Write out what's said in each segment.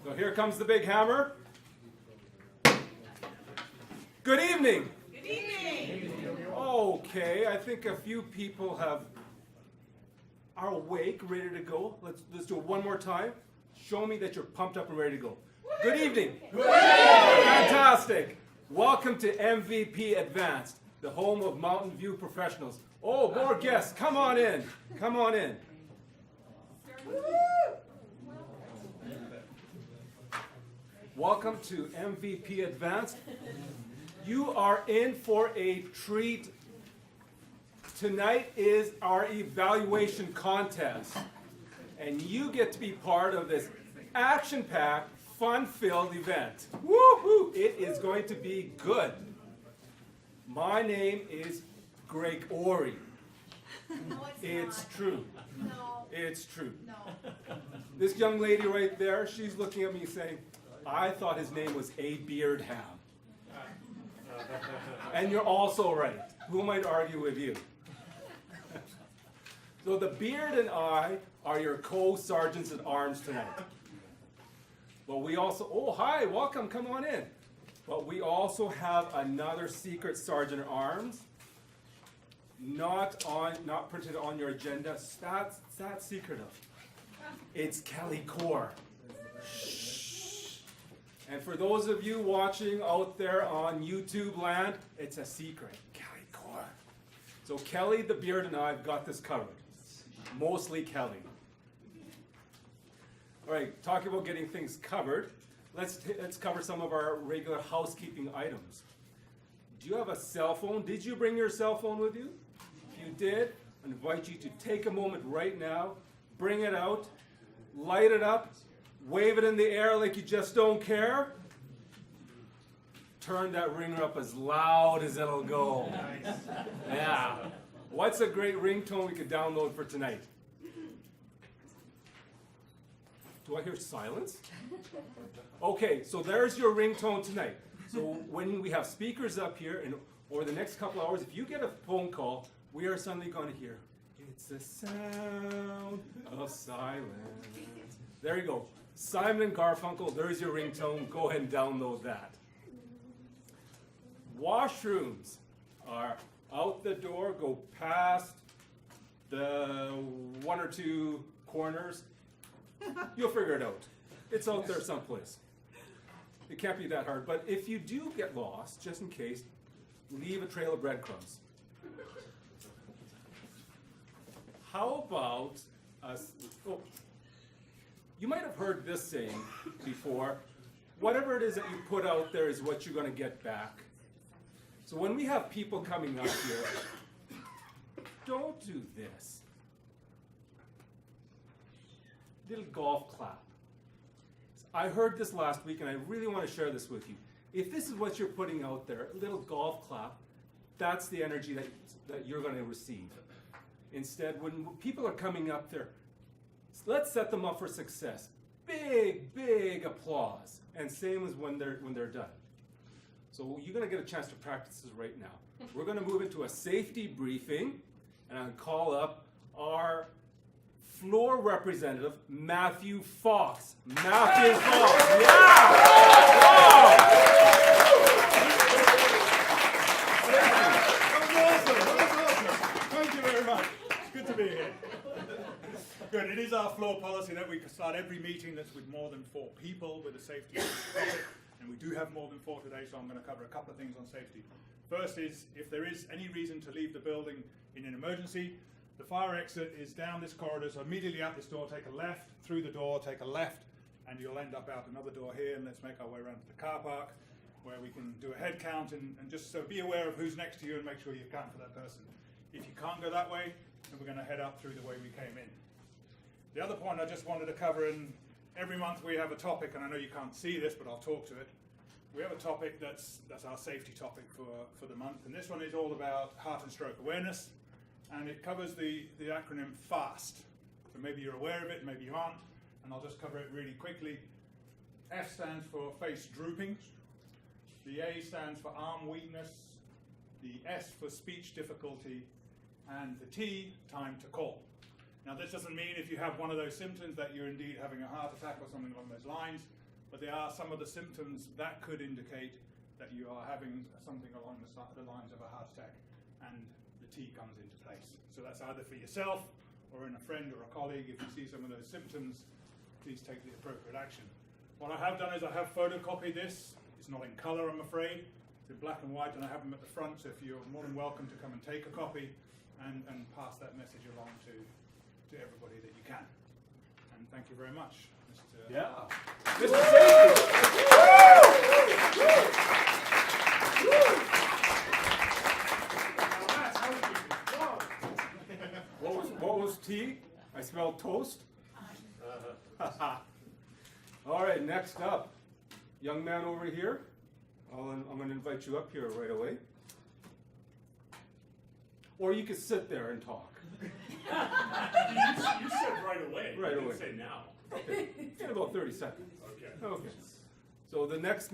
So here comes the big hammer. Good evening. Good evening. Okay, I think a few people are awake, ready to go. Let's do it one more time. Show me that you're pumped up and ready to go. Good evening. Fantastic. Welcome to MVP Advanced, the home of Mountain View professionals. Oh, more guests. Come on in. Come on in. Welcome to MVP Advanced. You are in for a treat. Tonight is our evaluation contest, and you get to be part of this action-packed, fun-filled event. Woohoo! It is going to be good. My name is Gregory. No, It's not. true. No. It's true. No. This young lady right there, she's looking at me saying, I thought his name was A. Beardham. And you're also right. Who might argue with you? So the Beard and I are your co-sergeants at arms tonight. But we also, oh hi, welcome, come on in. But we also have another secret sergeant at arms. Not printed on your agenda. That's secretive. It's Kelly Core. Shh. And for those of you watching out there on YouTube land, it's a secret. Kelly Core. So Kelly, the Beard, and I have got this covered. Mostly Kelly. All right, talking about getting things covered, let's cover some of our regular housekeeping items. Do you have a cell phone? Did you bring your cell phone with you? If you did, I invite you to take a moment right now, bring it out, light it up, wave it in the air like you just don't care. Turn that ringer up as loud as it'll go. Nice. Yeah. What's a great ringtone we could download for tonight? Do I hear silence? Okay, so there's your ringtone tonight. So when we have speakers up here, and over the next couple hours, if you get a phone call, we are suddenly going to hear, it's the sound of silence. There you go. Simon and Garfunkel, there's your ringtone. Go ahead and download that. Washrooms are out the door, go past the one or two corners. You'll figure it out. It's out there someplace. It can't be that hard. But if you do get lost, just in case, leave a trail of breadcrumbs. How about us? Oh, you might have heard this saying before. Whatever it is that you put out there is what you're going to get back. So when we have people coming up here, don't do this. Little golf clap. I heard this last week and I really want to share this with you. If this is what you're putting out there, a little golf clap, that's the energy that you're going to receive. Instead, when people are coming up there, let's set them up for success. Big, big applause. And same as when they're done. So you're going to get a chance to practice this right now. We're going to move into a safety briefing, and I'll call up our floor representative, Matthew Fox. Matthew Fox, yeah! Wow! Thank you very much. It's good to be here. Good. It is our floor policy that we start every meeting that's with more than 4 people with a safety topic. And we do have more than 4 today, so I'm going to cover a couple of things on safety. First is, if there is any reason to leave the building in an emergency, the fire exit is down this corridor, so immediately out this door, take a left, through the door, take a left, and you'll end up out another door here, and let's make our way around to the car park, where we can do a head count, and just so be aware of who's next to you and make sure you count for that person. If you can't go that way, then we're going to head up through the way we came in. The other point I just wanted to cover, and every month we have a topic, and I know you can't see this, but I'll talk to it. We have a topic that's our safety topic for the month, and this one is all about heart and stroke awareness, and it covers the acronym FAST. So maybe you're aware of it, maybe you aren't, and I'll just cover it really quickly. F stands for face drooping, the A stands for arm weakness, the S for speech difficulty, and the T, time to call. Now this doesn't mean if you have one of those symptoms that you're indeed having a heart attack or something along those lines, but there are some of the symptoms that could indicate that you are having something along the lines of a heart attack, and the T comes into place. So that's either for yourself or in a friend or a colleague. If you see some of those symptoms, please take the appropriate action. What I have done is I have photocopied this. It's not in color, I'm afraid. It's in black and white, and I have them at the front, so if you're more than welcome to come and take a copy and pass that message along to everybody that you can. And thank you very much, Mr. Yeah. Mr. What was tea? I smell toast. All right, next up, young man over here. I'm going to invite you up here right away. Or you could sit there and talk. You said right away. Right You away. didn't say now. Okay. In about 30 seconds. Okay. Okay. So the next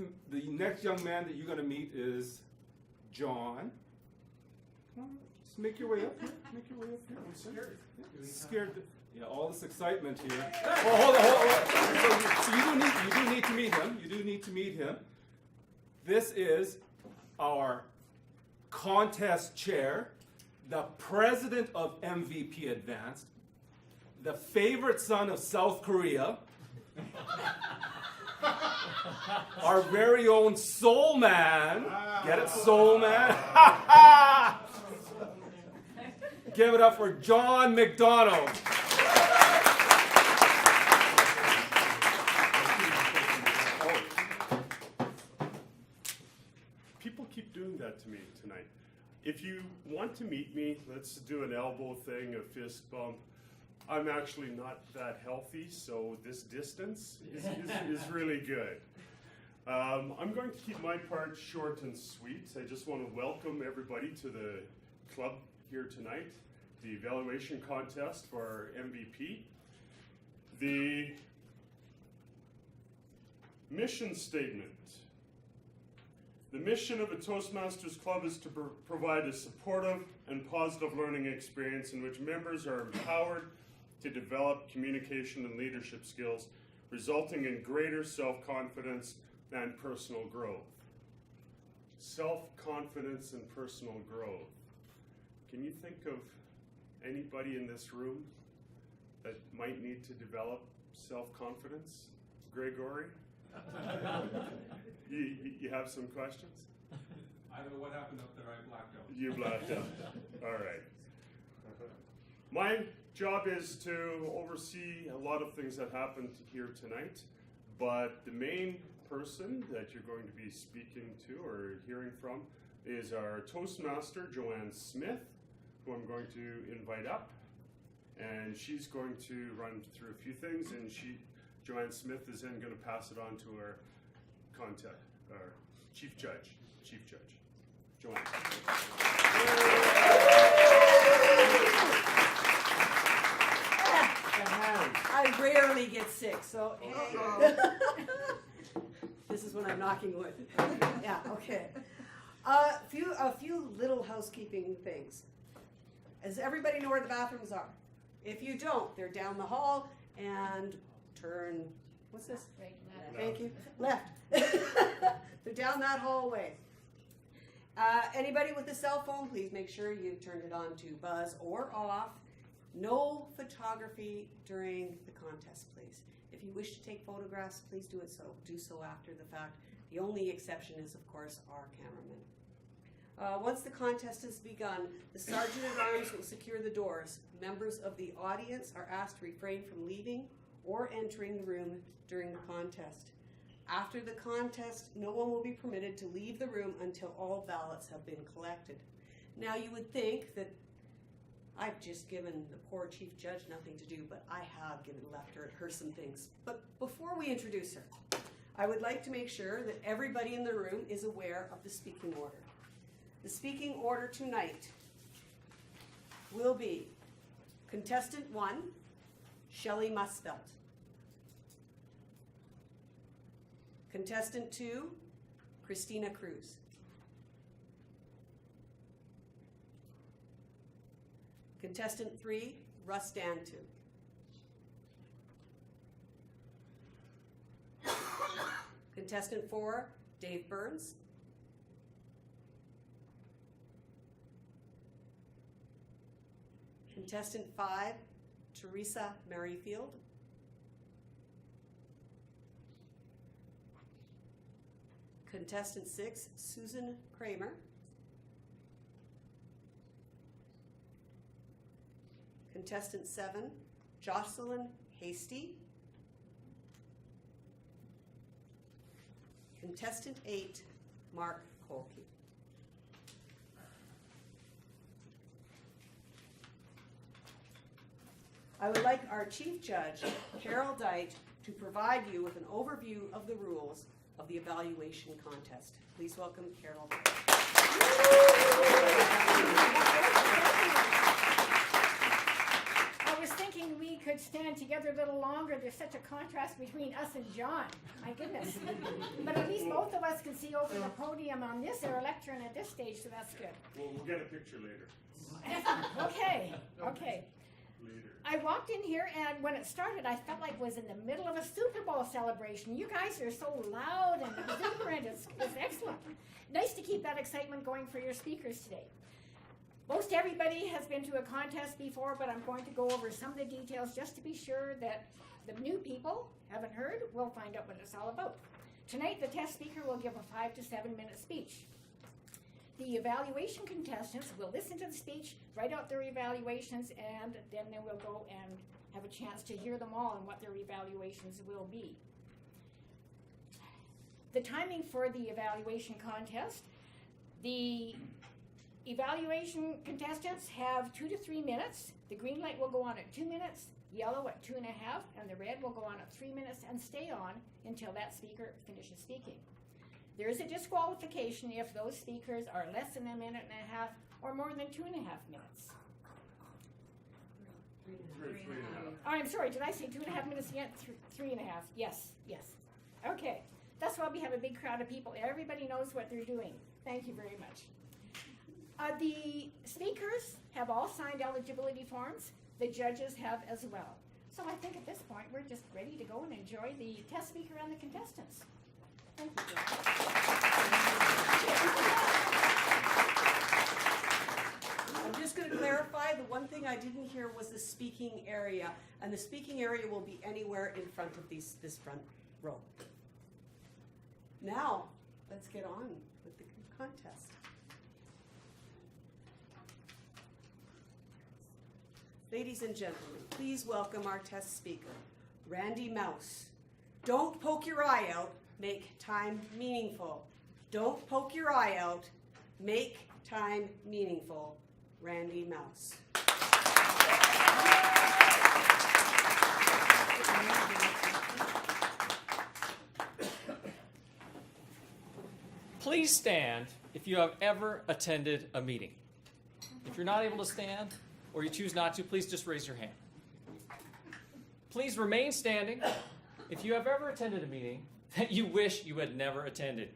young man that you're going to meet is John. Come on, just make your way up here. Make your way up here. I'm scared. Scared. Yeah, all this excitement here. Oh, hold on. So you do need to meet him. You do need to meet him. This is our contest chair, the president of MVP Advanced, the favorite son of South Korea, our very own soul man. Get it, soul man? Give it up for John McDonald. People keep doing that to me tonight. If you want to meet me, let's do an elbow thing, a fist bump. I'm actually not that healthy, so this distance is really good. I'm going to keep my part short and sweet. I just want to welcome everybody to the club here tonight, the evaluation contest for our MVP. The mission statement. The mission of a Toastmasters Club is to provide a supportive and positive learning experience in which members are empowered to develop communication and leadership skills, resulting in greater self-confidence and personal growth. Self-confidence and personal growth. Can you think of anybody in this room that might need to develop self-confidence? Gregory? You have some questions? I don't know what happened up there. I blacked out. You blacked out. All right. My job is to oversee a lot of things that happened here tonight, but the main person that you're going to be speaking to or hearing from is our Toastmaster, Joanne Smith, who I'm going to invite up. And she's going to run through a few things, and Joanne Smith is then going to pass it on to our Chief Judge. Joanne. I rarely get sick, so this is when I'm knocking wood. Yeah, okay. A few little housekeeping things. Does everybody know where the bathrooms are? If you don't, they're down the hall and turn, what's this? Right, left. Thank you. Left. They're down that hallway. Anybody with a cell phone, please make sure you've turned it on to buzz or off. No photography during the contest, please. If you wish to take photographs, please do so after the fact. The only exception is, of course, our cameraman. Once the contest has begun, the Sergeant at Arms will secure the doors. Members of the audience are asked to refrain from leaving or entering the room during the contest. After the contest, no one will be permitted to leave the room until all ballots have been collected. Now, you would think that I've just given the poor Chief Judge nothing to do, but I have left her some things. But before we introduce her, I would like to make sure that everybody in the room is aware of the speaking order. The speaking order tonight will be Contestant 1, Shelley Musfelt. Contestant 2, Christina Cruz. Contestant 3, Russ Dantu. Contestant 4, Dave Burns. Contestant 5, Teresa Merrifield. Contestant 6, Susan Kramer. Contestant 7, Jocelyn Hasty. Contestant 8, Mark Kolke. I would like our Chief Judge, Carol Dite, to provide you with an overview of the rules of the evaluation contest. Please welcome Carol Dite. I was thinking we could stand together a little longer. There's such a contrast between us and John. My goodness. But at least both of us can see over the podium on this air lectern at this stage, so that's good. We'll get a picture later. Okay. Later. I walked in here, and when it started, I felt like I was in the middle of a Super Bowl celebration. You guys are so loud and exuberant. It's excellent. Nice to keep that excitement going for your speakers today. Most everybody has been to a contest before, but I'm going to go over some of the details just to be sure that the new people haven't heard. We'll find out what it's all about. Tonight, the test speaker will give a 5 to 7 minute speech. The evaluation contestants will listen to the speech, write out their evaluations, and then they will go and have a chance to hear them all and what their evaluations will be. The timing for the evaluation contest, the evaluation contestants have 2 to 3 minutes. The green light will go on at 2 minutes, yellow at 2.5, and the red will go on at 3 minutes and stay on until that speaker finishes speaking. There is a disqualification if those speakers are less than 1.5 minutes or more than 2.5 minutes. Three and a half. Oh, I'm sorry, did I say 2.5 minutes again? 3.5, yes. Okay, that's why we have a big crowd of people. Everybody knows what they're doing. Thank you very much. The speakers have all signed eligibility forms. The judges have as well. So I think at this point, we're just ready to go and enjoy the test speaker and the contestants. Thank you. I'm just going to clarify, the one thing I didn't hear was the speaking area, and the speaking area will be anywhere in front of this front row. Now, let's get on with the contest. Ladies and gentlemen, please welcome our test speaker, Randy Mouse. Don't poke your eye out, make time meaningful. Don't poke your eye out, make time meaningful. Randy Mouse. Please stand if you have ever attended a meeting. If you're not able to stand or you choose not to, please just raise your hand. Please remain standing if you have ever attended a meeting that you wish you had never attended.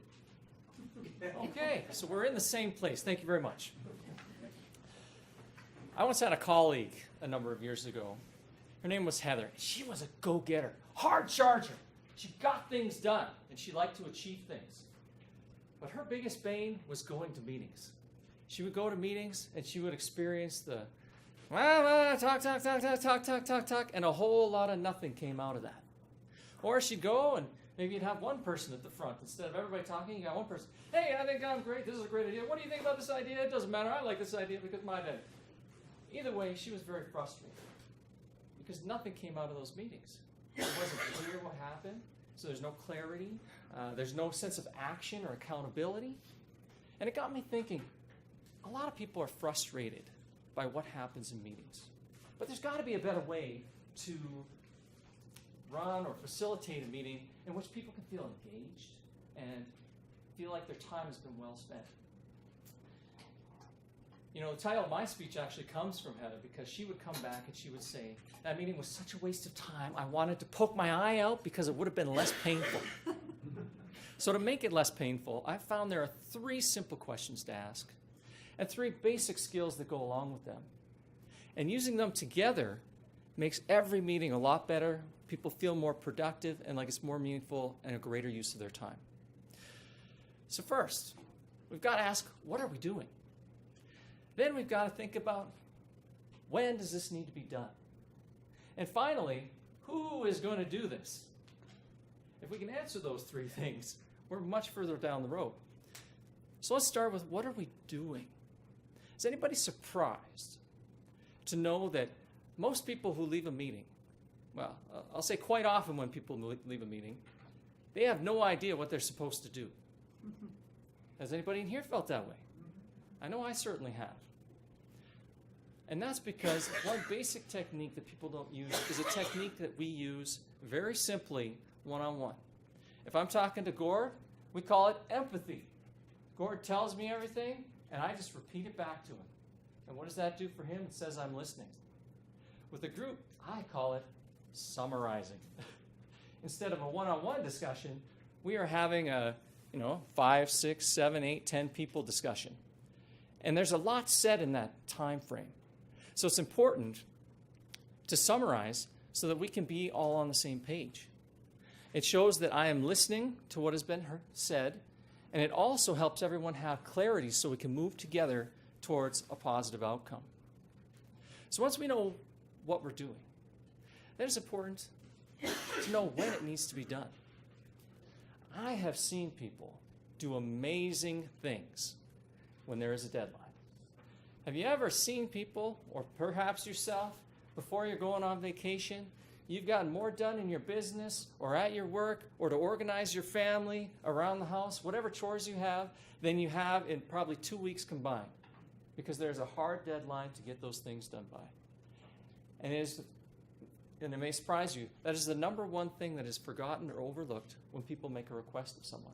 Okay, so we're in the same place. Thank you very much. I once had a colleague a number of years ago. Her name was Heather. She was a go-getter, hard charger. She got things done, and she liked to achieve things. But her biggest bane was going to meetings. She would go to meetings, and she would experience the talk, and a whole lot of nothing came out of that. Or she'd go, and maybe you'd have one person at the front. Instead of everybody talking, you got one person. Hey, I think I'm great. This is a great idea. What do you think about this idea? It doesn't matter. I like this idea because mine did. Either way, she was very frustrated because nothing came out of those meetings. It wasn't clear what happened, so there's no clarity. There's no sense of action or accountability. And it got me thinking, a lot of people are frustrated by what happens in meetings. But there's got to be a better way to run or facilitate a meeting in which people can feel engaged and feel like their time has been well spent. You know, the title of my speech actually comes from Heather because she would come back and she would say, that meeting was such a waste of time, I wanted to poke my eye out because it would have been less painful. So to make it less painful, I found there are 3 simple questions to ask and 3 basic skills that go along with them. And using them together makes every meeting a lot better, people feel more productive and like it's more meaningful and a greater use of their time. So first, we've got to ask, what are we doing? Then we've got to think about, when does this need to be done? And finally, who is going to do this? If we can answer those three things, we're much further down the road. So let's start with, what are we doing? Is anybody surprised to know that most people who leave a meeting, well, I'll say quite often when people leave a meeting, they have no idea what they're supposed to do. Has anybody in here felt that way? I know I certainly have. And that's because one basic technique that people don't use is a technique that we use very simply one-on-one. If I'm talking to Gord, we call it empathy. Gord tells me everything, and I just repeat it back to him. And what does that do for him? It says I'm listening. With a group, I call it summarizing. Instead of a one-on-one discussion, we are having a 5, 6, 7, 8, 10 people discussion. And there's a lot said in that time frame. So it's important to summarize so that we can be all on the same page. It shows that I am listening to what has been said, and it also helps everyone have clarity so we can move together towards a positive outcome. So once we know what we're doing, then it's important to know when it needs to be done. I have seen people do amazing things when there is a deadline. Have you ever seen people, or perhaps yourself, before you're going on vacation, you've gotten more done in your business or at your work or to organize your family around the house, whatever chores you have, than you have in probably 2 weeks combined, because there's a hard deadline to get those things done by. And it may surprise you, that is the number one thing that is forgotten or overlooked when people make a request of someone.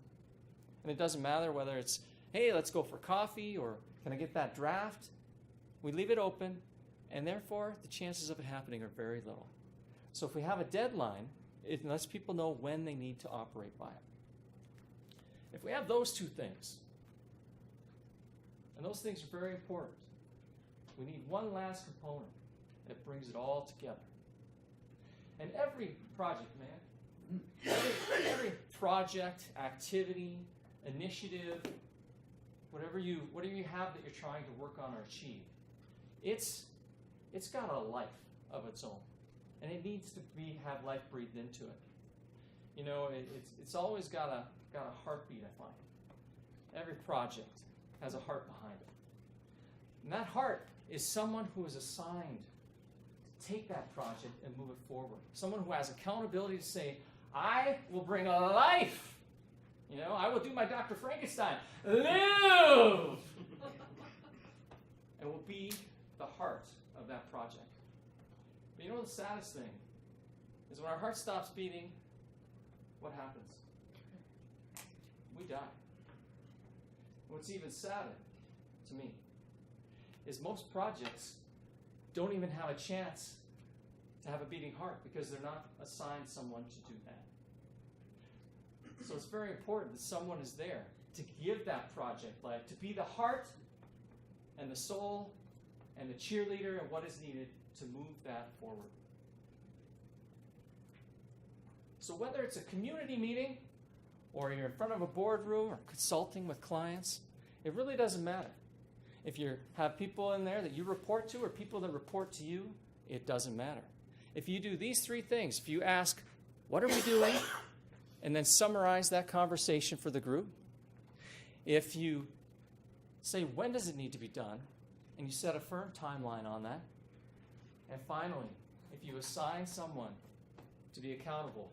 And it doesn't matter whether it's, hey, let's go for coffee, or can I get that draft? We leave it open, and therefore the chances of it happening are very little. So if we have a deadline, it lets people know when they need to operate by it. If we have those two things, and those things are very important, we need one last component that brings it all together. And every project, every project, activity, initiative, whatever you have that you're trying to work on or achieve, it's got a life of its own, and it needs to have life breathed into it. It's always got a heartbeat, I find. Every project has a heart behind it, and that heart is someone who is assigned to take that project and move it forward. Someone who has accountability to say, I will bring a life. I will do my Dr. Frankenstein. Live! And will be the heart of that project. But the saddest thing is when our heart stops beating, what happens? We die. What's even sadder to me is most projects don't even have a chance to have a beating heart because they're not assigned someone to do that. So it's very important that someone is there to give that project life, to be the heart and the soul and the cheerleader and what is needed to move that forward. So whether it's a community meeting or you're in front of a boardroom or consulting with clients, it really doesn't matter. If you have people in there that you report to or people that report to you, it doesn't matter. If you do these three things, if you ask, what are we doing? And then summarize that conversation for the group. If you say, when does it need to be done? And you set a firm timeline on that. And finally, if you assign someone to be accountable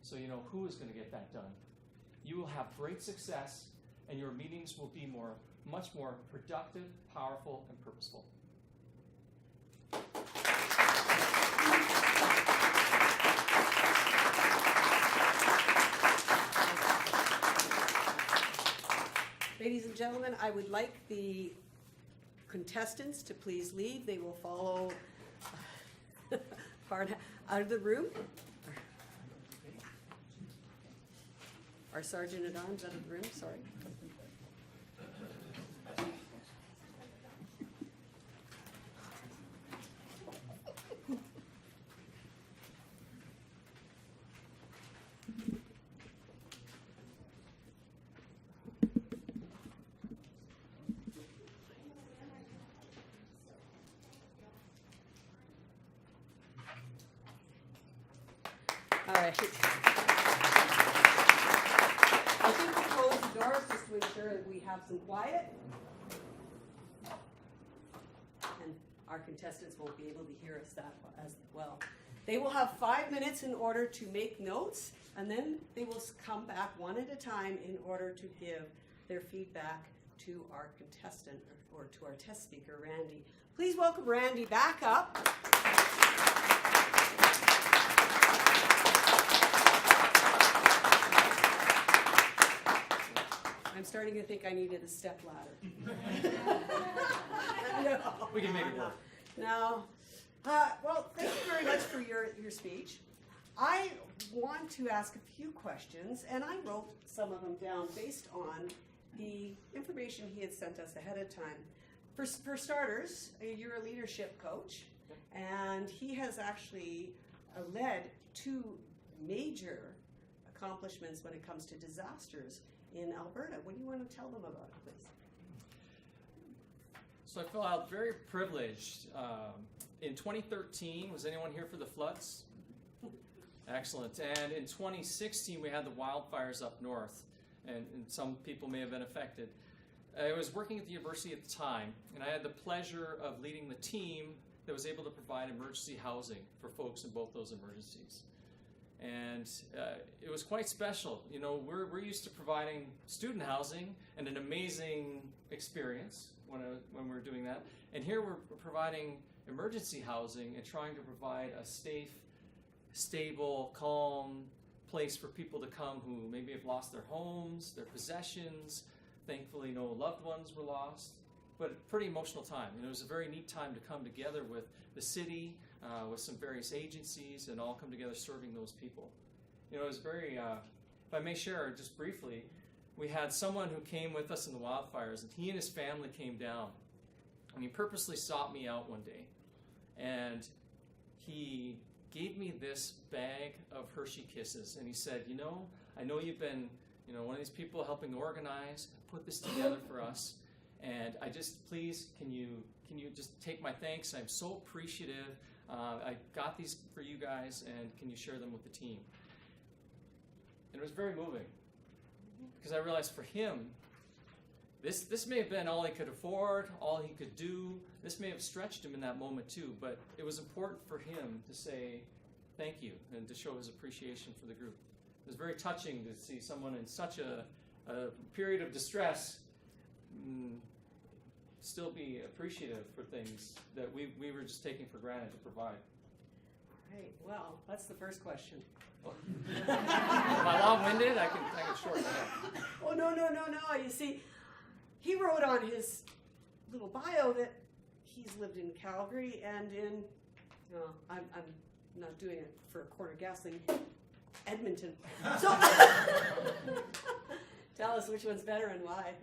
so you know who is going to get that done, you will have great success and your meetings will be much more productive, powerful, and purposeful. Ladies and gentlemen, I would like the contestants to please leave. They will follow part out of the room. Our Sergeant at Arms out of the room, sorry. right. I think we close the doors just to ensure that we have some quiet. And our contestants won't be able to hear us that as well. They will have 5 minutes in order to make notes, and then they will come back one at a time in order to give their feedback to our contestant or to our test speaker, Randy. Please welcome Randy back up. I'm starting to think I needed a step ladder. No. We can make it work. No. Well, thank you very much for your speech. I want to ask a few questions, and I wrote some of them down based on the information he had sent us ahead of time. For starters, you're a leadership coach, and he has actually led 2 major accomplishments when it comes to disasters in Alberta. What do you want to tell them about it, please? So I felt very privileged. In 2013, was anyone here for the floods? Excellent. And in 2016, we had the wildfires up north, and some people may have been affected. I was working at the university at the time, and I had the pleasure of leading the team that was able to provide emergency housing for folks in both those emergencies. And it was quite special. You know, we're used to providing student housing and an amazing experience when we're doing that. And here we're providing emergency housing and trying to provide a safe, stable, calm place for people to come who maybe have lost their homes, their possessions. Thankfully, no loved ones were lost. But a pretty emotional time. And it was a very neat time to come together with the city, with some various agencies, and all come together serving those people. You know, it was very, if I may share just briefly, we had someone who came with us in the wildfires, and he and his family came down. And he purposely sought me out one day. And he gave me this bag of Hershey Kisses. And he said, you know, I know you've been, you know, one of these people helping organize and put this together for us. And I just, please, can you just take my thanks? I'm so appreciative. I got these for you guys, and can you share them with the team? And it was very moving, because I realized for him, this may have been all he could afford, all he could do. This may have stretched him in that moment too, but it was important for him to say thank you and to show his appreciation for the group. It was very touching to see someone in such a period of distress still be appreciative for things that we were just taking for granted to provide. Right, well, that's the first question. Am I long-winded? I can shorten it up. Oh, no. You see, he wrote on his little bio that he's lived in Calgary and in, I'm not doing it for a quarter gasoline, Edmonton. So, tell us which one's better and why.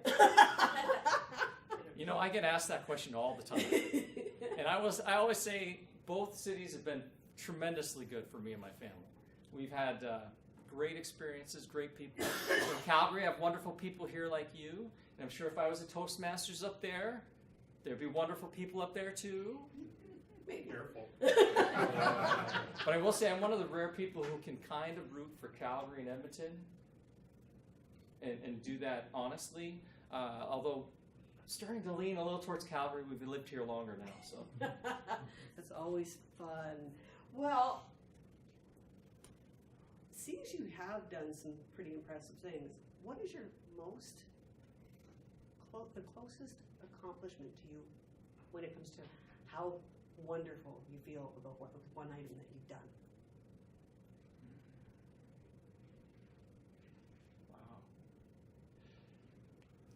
You know, I get asked that question all the time. And I always say both cities have been tremendously good for me and my family. We've had great experiences, great people. In Calgary, I have wonderful people here like you. And I'm sure if I was a Toastmasters up there, there'd be wonderful people up there too. Maybe. Careful. But I will say I'm one of the rare people who can kind of root for Calgary and Edmonton and do that honestly. Although starting to lean a little towards Calgary, we've lived here longer now. So That's always fun. Well, seems you have done some pretty impressive things. What is your the closest accomplishment to you when it comes to how wonderful you feel about one item that you've done? wow.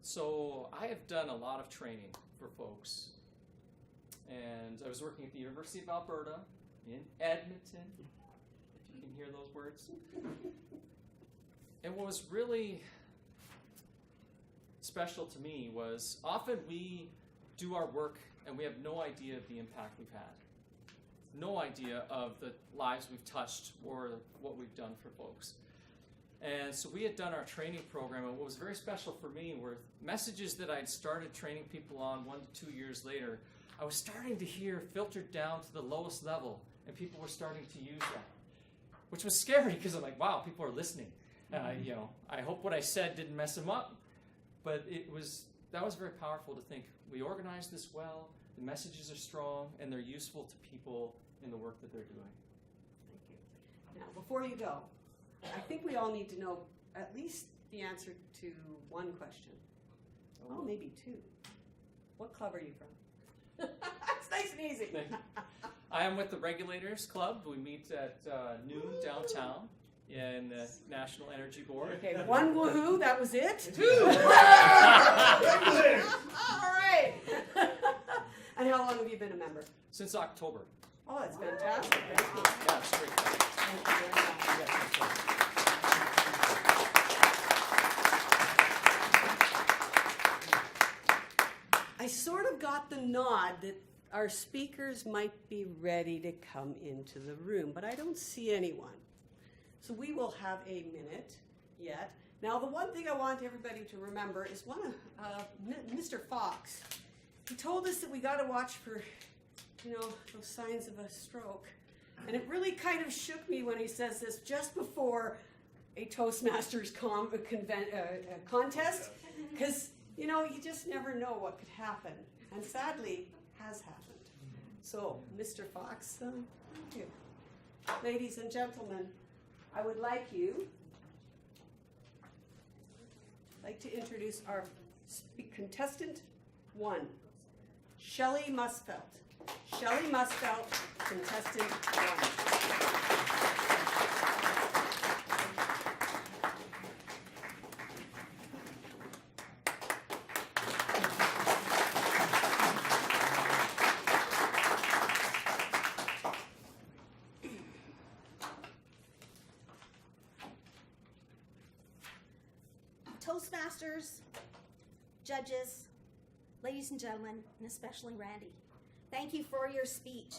So I have done a lot of training for folks. And I was working at the University of Alberta in Edmonton, if you can hear those words. And what was really special to me was often we do our work and we have no idea of the impact we've had. No idea of the lives we've touched or what we've done for folks. And so we had done our training program, and what was very special for me were messages that I'd started training people on 1 to 2 years later. I was starting to hear filtered down to the lowest level, and people were starting to use that. which was scary because I'm like, wow, people are listening. I hope what I said didn't mess them up, but that was very powerful to think we organized this well, the messages are strong, and they're useful to people in the work that they're doing. Thank you. Now, before you go, I think we all need to know at least the answer to one question. Oh, maybe two. What club are you from? It's nice and easy. Thank you. I am with the Regulators Club. We meet at noon downtown in the National Energy Board. Okay, one woohoo, that was it? Two. All right. And how long have you been a member? Since October. Oh, that's fantastic. Thank you. Yeah, it's great. Thank you very much. Yeah, thank you. I sort of got the nod that our speakers might be ready to come into the room, but I don't see anyone. So we will have a minute yet. Now, the one thing I want everybody to remember is Mr. Fox. He told us that we got to watch for, those signs of a stroke. And it really kind of shook me when he says this just before a Toastmasters contest, because you just never know what could happen, and sadly has happened. So, Mr. Fox, thank you. Ladies and gentlemen, I would like to introduce our contestant 1, Shelley Musfelt. Shelley Musfelt, contestant 1. Toastmasters, judges, ladies and gentlemen, and especially Randy, thank you for your speech.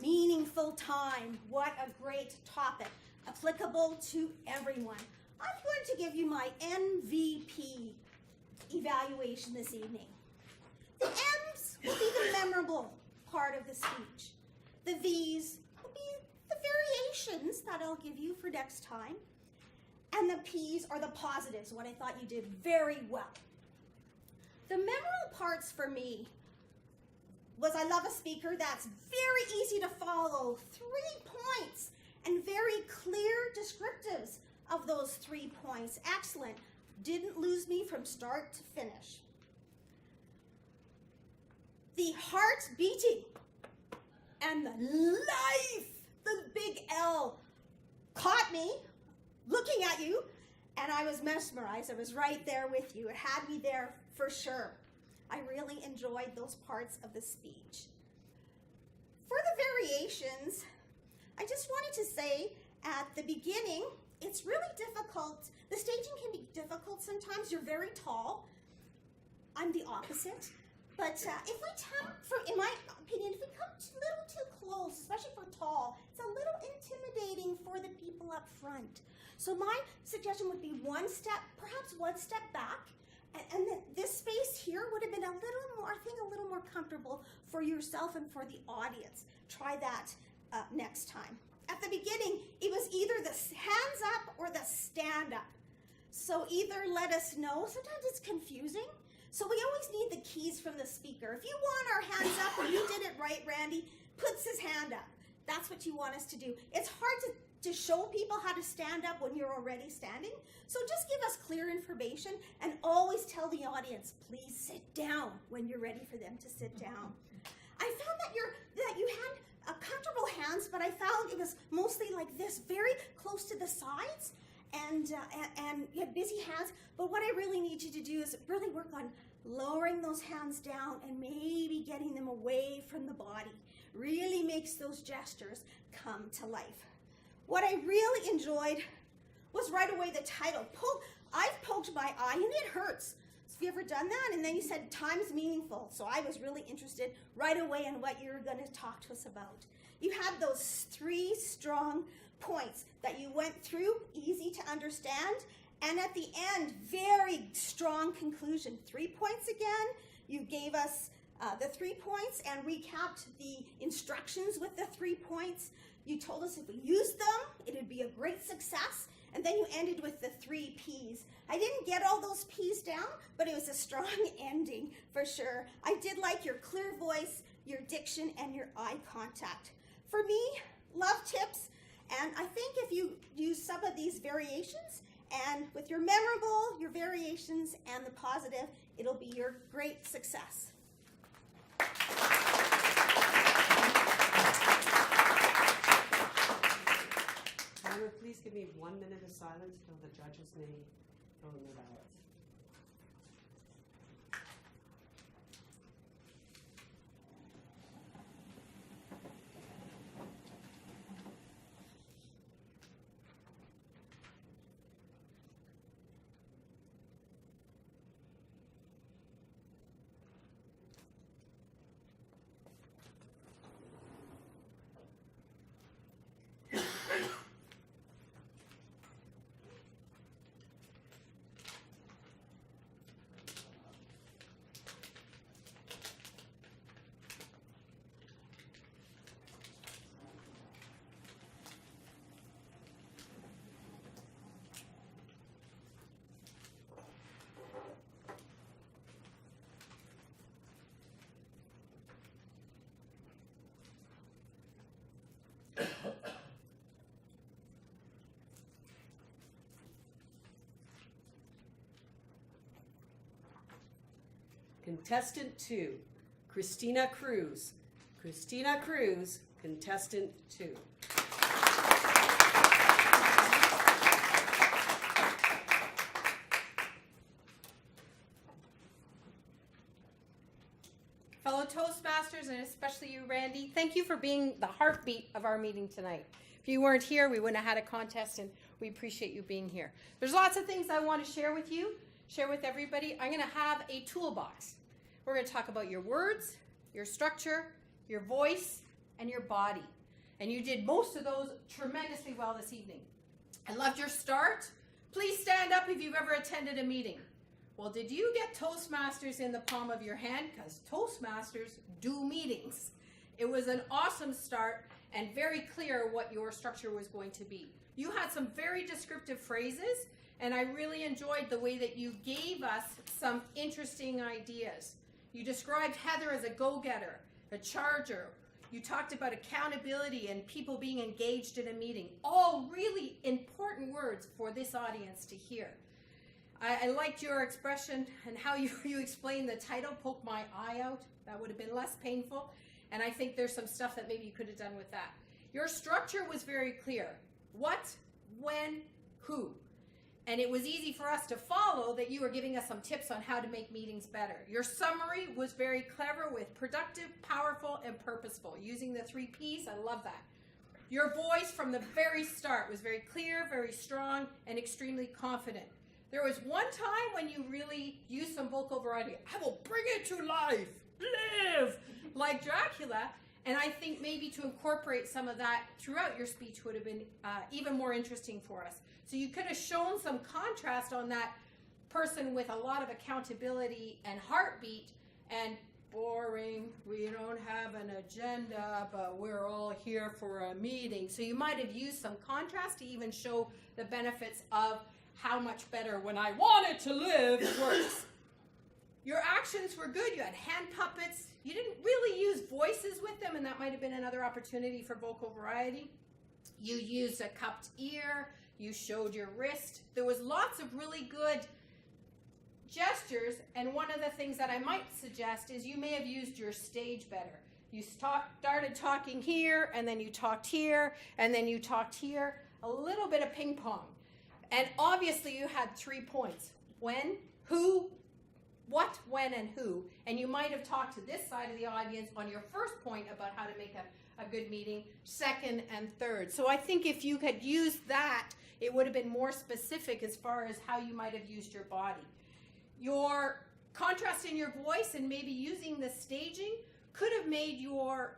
Meaningful time. What a great topic. Applicable to everyone. I'm going to give you my MVP evaluation this evening. The M's will be the memorable part of the speech. The V's will be the variations that I'll give you for next time. And the P's are the positives, what I thought you did very well. The memorable parts for me was I love a speaker that's very easy to follow, 3 points, and very clear descriptives of those 3 points. Excellent. Didn't lose me from start to finish. The heart beating and the life, the big L, caught me looking at you, and I was mesmerized. I was right there with you. It had me there for sure. I really enjoyed those parts of the speech. For the variations, I just wanted to say at the beginning, it's really difficult. The staging can be difficult sometimes. You're very tall. I'm the opposite. But in my opinion, if we come a little too close, especially for tall, it's a little intimidating for the people up front. So my suggestion would be perhaps one step back, and this space here would have been a little more comfortable for yourself and for the audience. Try that next time. At the beginning, it was either the hands up or the stand up. So either let us know. Sometimes it's confusing. So we always need the keys from the speaker. If you want our hands up, and you did it right, Randy, puts his hand up. That's what you want us to do. It's hard to show people how to stand up when you're already standing. So just give us clear information and always tell the audience, please sit down when you're ready for them to sit down. I found that you had comfortable hands, but I found it was mostly like this, very close to the sides. And you have busy hands, but what I really need you to do is really work on lowering those hands down and maybe getting them away from the body. Really makes those gestures come to life. What I really enjoyed was right away the title. I've poked my eye and it hurts. So have you ever done that? And then you said time's meaningful. So I was really interested right away in what you were going to talk to us about. You had those 3 strong points that you went through, easy to understand, and at the end, very strong conclusion. 3 points again. You gave us the 3 points and recapped the instructions with the 3 points. You told us if we used them, it'd be a great success. And then you ended with the 3 P's. I didn't get all those P's down, but it was a strong ending for sure. I did like your clear voice, your diction, and your eye contact. For me, love tips. And I think if you use some of these variations, and with your memorable, your variations, and the positive, it'll be your great success. Tyler, please give me 1 minute of silence until the judges may throw in their ballots. Contestant 2, Christina Cruz. Christina Cruz, contestant 2. Fellow Toastmasters, and especially you, Randy, thank you for being the heartbeat of our meeting tonight. If you weren't here, we wouldn't have had a contest, and we appreciate you being here. There's lots of things I want to share with you, share with everybody. I'm going to have a toolbox. We're going to talk about your words, your structure, your voice, and your body. And you did most of those tremendously well this evening. I loved your start. Please stand up if you've ever attended a meeting. Well, did you get Toastmasters in the palm of your hand? Because Toastmasters do meetings. It was an awesome start and very clear what your structure was going to be. You had some very descriptive phrases, and I really enjoyed the way that you gave us some interesting ideas. You described Heather as a go-getter, a charger. You talked about accountability and people being engaged in a meeting. All really important words for this audience to hear. I liked your expression and how you explained the title, Poke My Eye Out. That would have been less painful. And I think there's some stuff that maybe you could have done with that. Your structure was very clear. What, when, who. And it was easy for us to follow that you were giving us some tips on how to make meetings better. Your summary was very clever with productive, powerful, and purposeful. Using the 3 Ps, I love that. Your voice from the very start was very clear, very strong, and extremely confident. There was one time when you really used some vocal variety. I will bring it to life, live, like Dracula. And I think maybe to incorporate some of that throughout your speech would have been even more interesting for us. So you could have shown some contrast on that person with a lot of accountability and heartbeat and boring, we don't have an agenda, but we're all here for a meeting. So you might have used some contrast to even show the benefits of how much better when I wanted to live works. Your actions were good. You had hand puppets. You didn't really use voices with them, and that might have been another opportunity for vocal variety. You used a cupped ear. You showed your wrist. There was lots of really good gestures, and one of the things that I might suggest is you may have used your stage better. You started talking here, and then you talked here, and then you talked here. A little bit of ping pong. And obviously you had 3 points. When, who, what, when, and who. And you might have talked to this side of the audience on your first point about how to make a good meeting, second and third. So I think if you had used that, it would have been more specific as far as how you might have used your body. Your contrast in your voice and maybe using the staging could have made your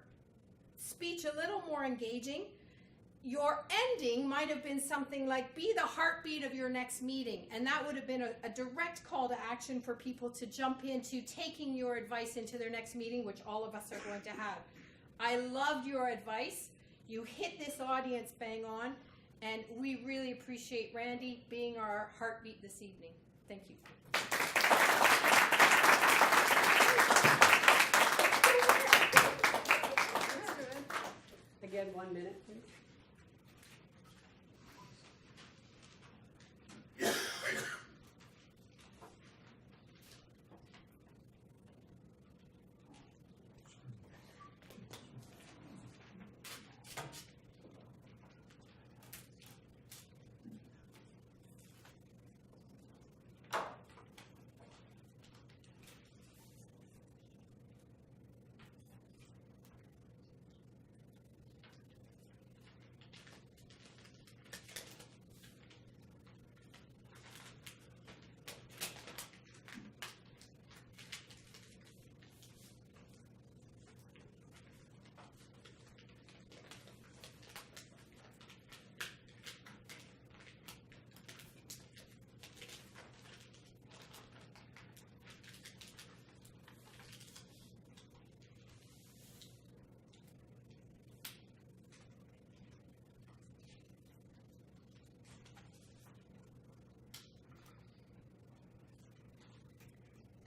speech a little more engaging. Your ending might have been something like, be the heartbeat of your next meeting. And that would have been a direct call to action for people to jump into taking your advice into their next meeting, which all of us are going to have. I loved your advice. You hit this audience bang on, and we really appreciate Randy being our heartbeat this evening. Thank you. Again, 1 minute, please.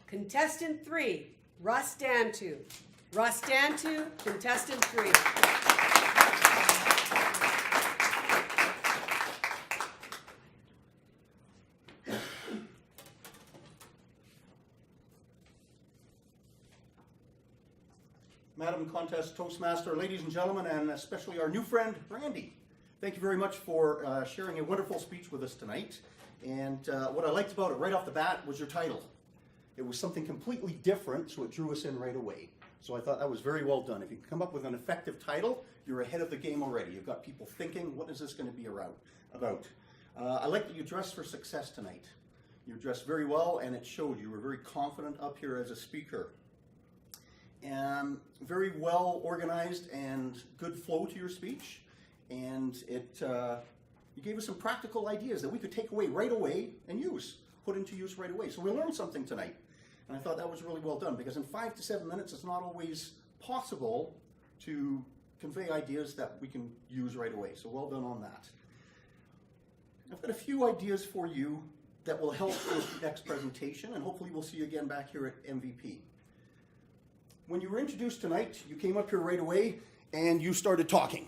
Contestant 3, Rustantu. Rustantu, contestant 3. Madam Contest Toastmaster, ladies and gentlemen, and especially our new friend, Randy. Thank you very much for sharing a wonderful speech with us tonight. And what I liked about it right off the bat was your title. It was something completely different, so it drew us in right away. So I thought that was very well done. If you can come up with an effective title, you're ahead of the game already. You've got people thinking, what is this going to be about? I like that you dressed for success tonight. You dressed very well, and it showed. You were very confident up here as a speaker. And very well organized and good flow to your speech. And you gave us some practical ideas that we could take away right away and put into use right away. So we learned something tonight. And I thought that was really well done, because in 5 to 7 minutes, it's not always possible to convey ideas that we can use right away. So well done on that. I've got a few ideas for you that will help with the next presentation, and hopefully we'll see you again back here at MVP. When you were introduced tonight, you came up here right away and you started talking.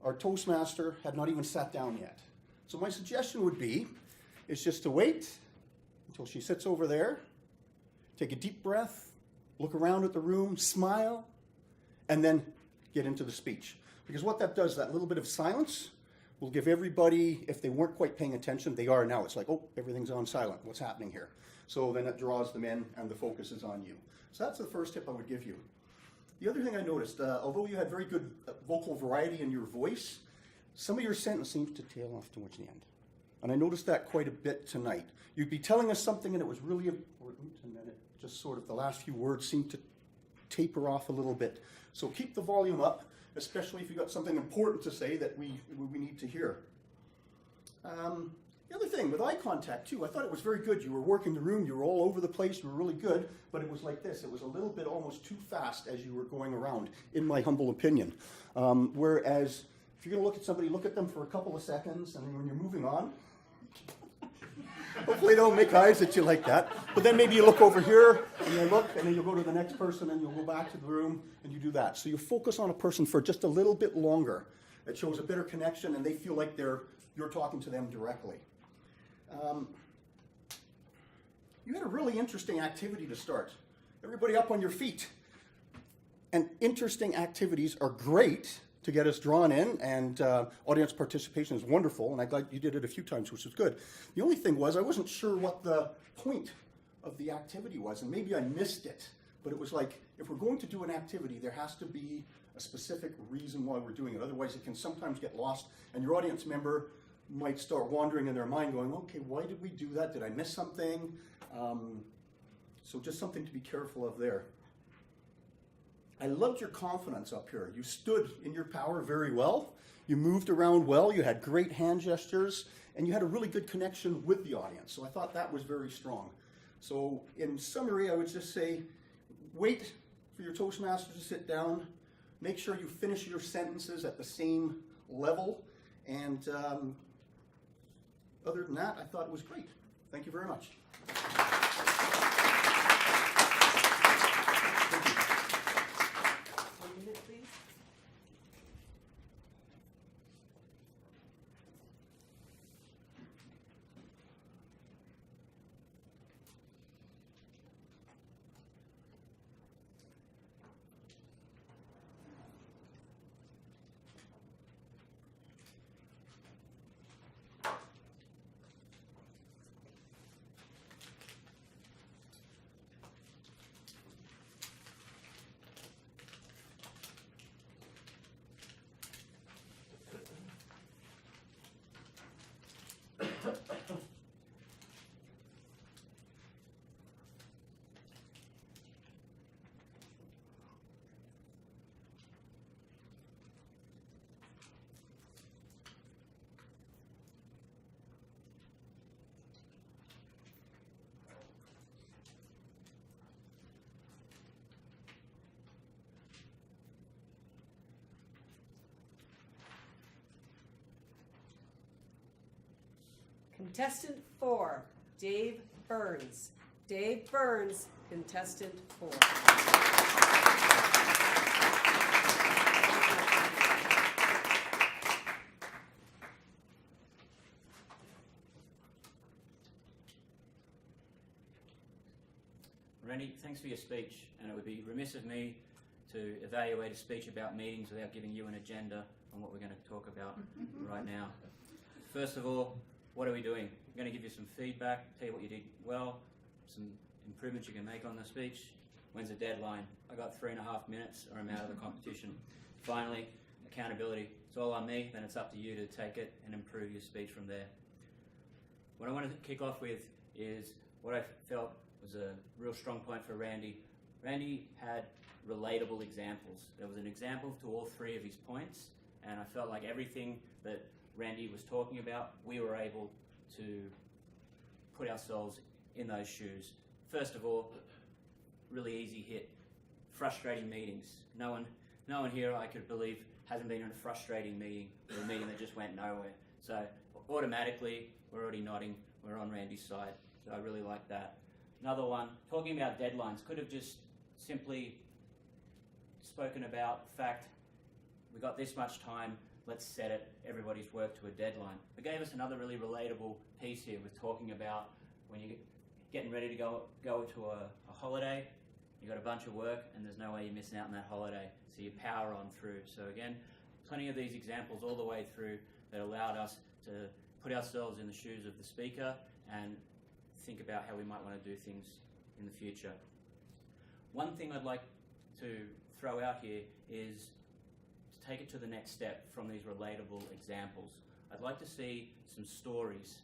Our Toastmaster had not even sat down yet. So my suggestion would be, is just to wait until she sits over there, take a deep breath, look around at the room, smile, and then get into the speech. Because what that does, that little bit of silence, will give everybody, if they weren't quite paying attention, they are now. It's like, oh, everything's on silent. What's happening here? So then it draws them in and the focus is on you. So that's the first tip I would give you. The other thing I noticed, although you had very good vocal variety in your voice, some of your sentence seems to tail off towards the end. And I noticed that quite a bit tonight. You'd be telling us something and it was really important, and then it just sort of, the last few words seemed to taper off a little bit. So keep the volume up, especially if you've got something important to say that we need to hear. The other thing, with eye contact too, I thought it was very good. You were working the room, you were all over the place, you were really good, but it was like this. It was a little bit almost too fast as you were going around, in my humble opinion. Whereas, if you're going to look at somebody, look at them for a couple of seconds, and then when you're moving on, hopefully they don't make eyes at you like that. But then maybe you look over here, and you look, and then you'll go to the next person, and you'll go back to the room, and you do that. So you focus on a person for just a little bit longer. It shows a better connection, and they feel like you're talking to them directly. You had a really interesting activity to start. Everybody up on your feet. And interesting activities are great to get us drawn in, and audience participation is wonderful, and I'm glad you did it a few times, which was good. The only thing was I wasn't sure what the point of the activity was, and maybe I missed it, but it was like, if we're going to do an activity, there has to be a specific reason why we're doing it. Otherwise, it can sometimes get lost, and your audience member might start wandering in their mind going, okay, why did we do that? Did I miss something? So just something to be careful of there. I loved your confidence up here. You stood in your power very well. You moved around well. You had great hand gestures, and you had a really good connection with the audience. So I thought that was very strong. So in summary, I would just say, wait for your Toastmaster to sit down. make sure you finish your sentences at the same level. And other than that, I thought it was great. Thank you very much. Thank you. 1 minute, please. Contestant 4, Dave Burns. Dave Burns, contestant 4. Randy, thanks for your speech, and it would be remiss of me to evaluate a speech about meetings without giving you an agenda on what we're going to talk about right now. First of all, what are we doing? I'm going to give you some feedback, tell you what you did well, some improvements you can make on the speech. When's the deadline? I got 3.5 minutes or I'm out of the competition. Finally, accountability. It's all on me, then it's up to you to take it and improve your speech from there. What I want to kick off with is what I felt was a real strong point for Randy. Randy had relatable examples. There was an example to all 3 of his points, and I felt like everything that Randy was talking about, we were able to put ourselves in those shoes. First of all, really easy hit, frustrating meetings. No one here, I could believe, hasn't been in a frustrating meeting or a meeting that just went nowhere. So automatically, we're already nodding, we're on Randy's side. So I really like that. Another one, talking about deadlines, could have just simply spoken about the fact we got this much time, let's set it, everybody's worked to a deadline. It gave us another really relatable piece here with talking about when you're getting ready to go to a holiday, you've got a bunch of work and there's no way you're missing out on that holiday, so you power on through. So again, plenty of these examples all the way through that allowed us to put ourselves in the shoes of the speaker and think about how we might want to do things in the future. One thing I'd like to throw out here is to take it to the next step from these relatable examples. I'd like to see some stories,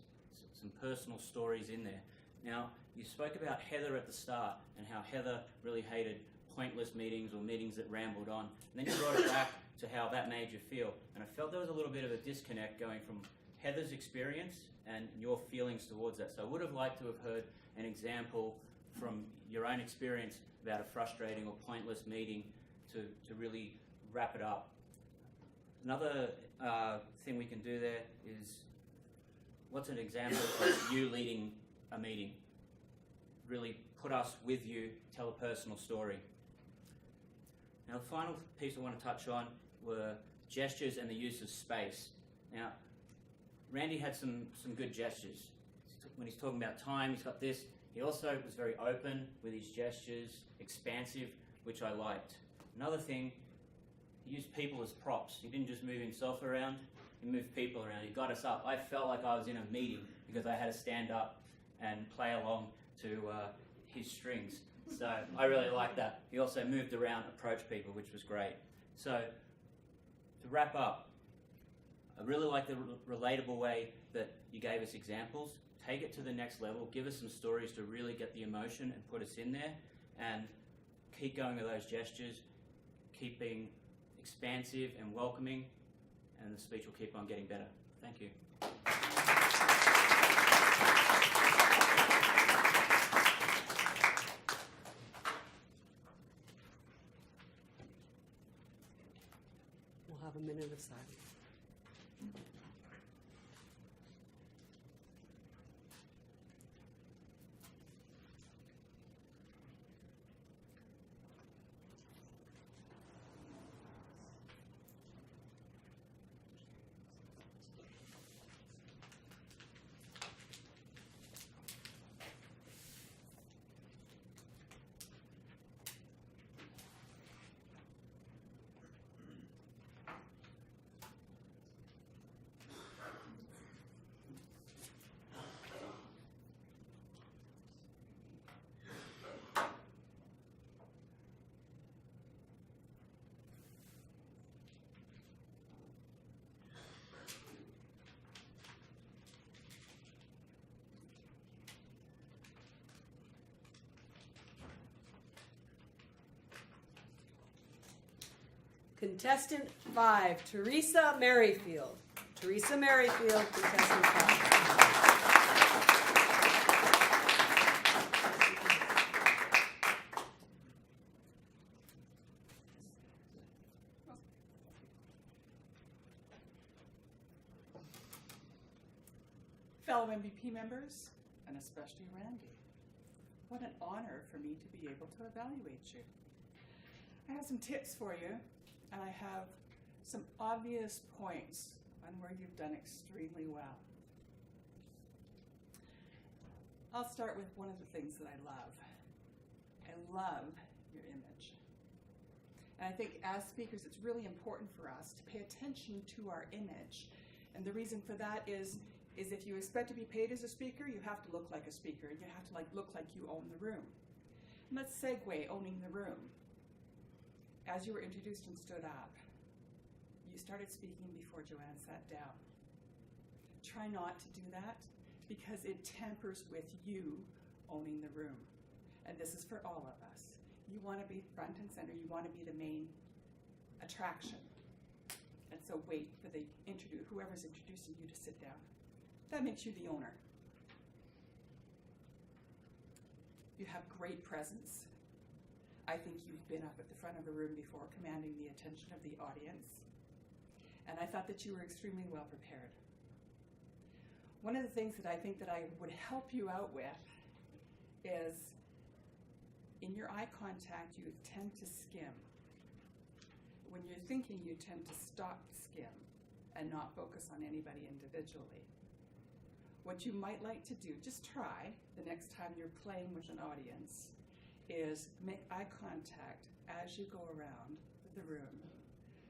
some personal stories in there. Now, you spoke about Heather at the start and how Heather really hated pointless meetings or meetings that rambled on. And then you brought it back to how that made you feel. And I felt there was a little bit of a disconnect going from Heather's experience and your feelings towards that. So I would have liked to have heard an example from your own experience about a frustrating or pointless meeting to really wrap it up. Another thing we can do there is, what's an example of you leading a meeting? Really put us with you, tell a personal story. Now the final piece I want to touch on were gestures and the use of space. Now, Randy had some good gestures. When he's talking about time, he's got this. He also was very open with his gestures, expansive, which I liked. Another thing, he used people as props. He didn't just move himself around, he moved people around. He got us up. I felt like I was in a meeting because I had to stand up and play along to his strings. So I really liked that. He also moved around, approached people, which was great. So to wrap up, I really like the relatable way that you gave us examples. Take it to the next level. Give us some stories to really get the emotion and put us in there. And keep going with those gestures. Keep being expansive and welcoming. And the speech will keep on getting better. Thank you. this side. Contestant 5, Teresa Merrifield. Teresa Merrifield, contestant 5. Fellow MVP members, and especially Randy, what an honor for me to be able to evaluate you. I have some tips for you, and I have some obvious points on where you've done extremely well. I'll start with one of the things that I love. I love your image. And I think as speakers, it's really important for us to pay attention to our image. And the reason for that is if you expect to be paid as a speaker, you have to look like a speaker. You have to look like you own the room. And let's segue owning the room. As you were introduced and stood up, you started speaking before Joanne sat down. Try not to do that because it tampers with you owning the room. And this is for all of us. You want to be front and center. You want to be the main attraction. And so wait for the whoever's introducing you to sit down. That makes you the owner. You have great presence. I think you've been up at the front of a room before, commanding the attention of the audience. And I thought that you were extremely well prepared. One of the things that I think that I would help you out with is in your eye contact, you tend to skim. When you're thinking, you tend to stop skim and not focus on anybody individually. What you might like to do, just try the next time you're playing with an audience, is make eye contact as you go around the room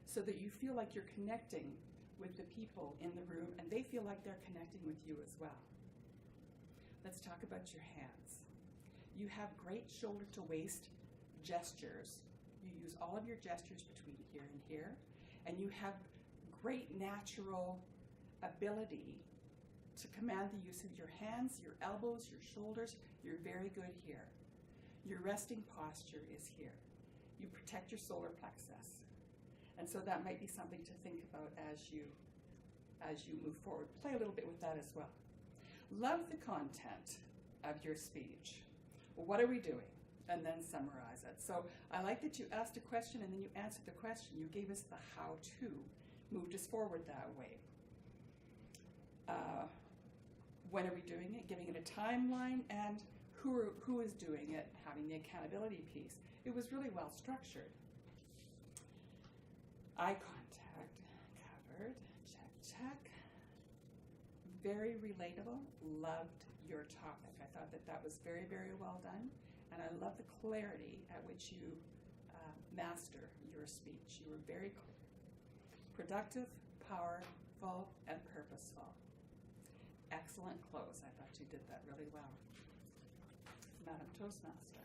so that you feel like you're connecting with the people in the room and they feel like they're connecting with you as well. Let's talk about your hands. You have great shoulder to waist gestures. You use all of your gestures between here and here, and you have great natural ability to command the use of your hands, your elbows, your shoulders. You're very good here. Your resting posture is here. You protect your solar plexus. And so that might be something to think about as you move forward. Play a little bit with that as well. Love the content of your speech. Well, what are we doing? And then summarize it. So I like that you asked a question and then you answered the question. You gave us the how-to, moved us forward that way. When are we doing it? Giving it a timeline and who is doing it, having the accountability piece. It was really well structured. Eye contact, covered, check, check. Very relatable, loved your topic. I thought that was very, very well done. And I love the clarity at which you master your speech. You were very clear. Productive, powerful, and purposeful. Excellent close. I thought you did that really well. Madam Toastmaster.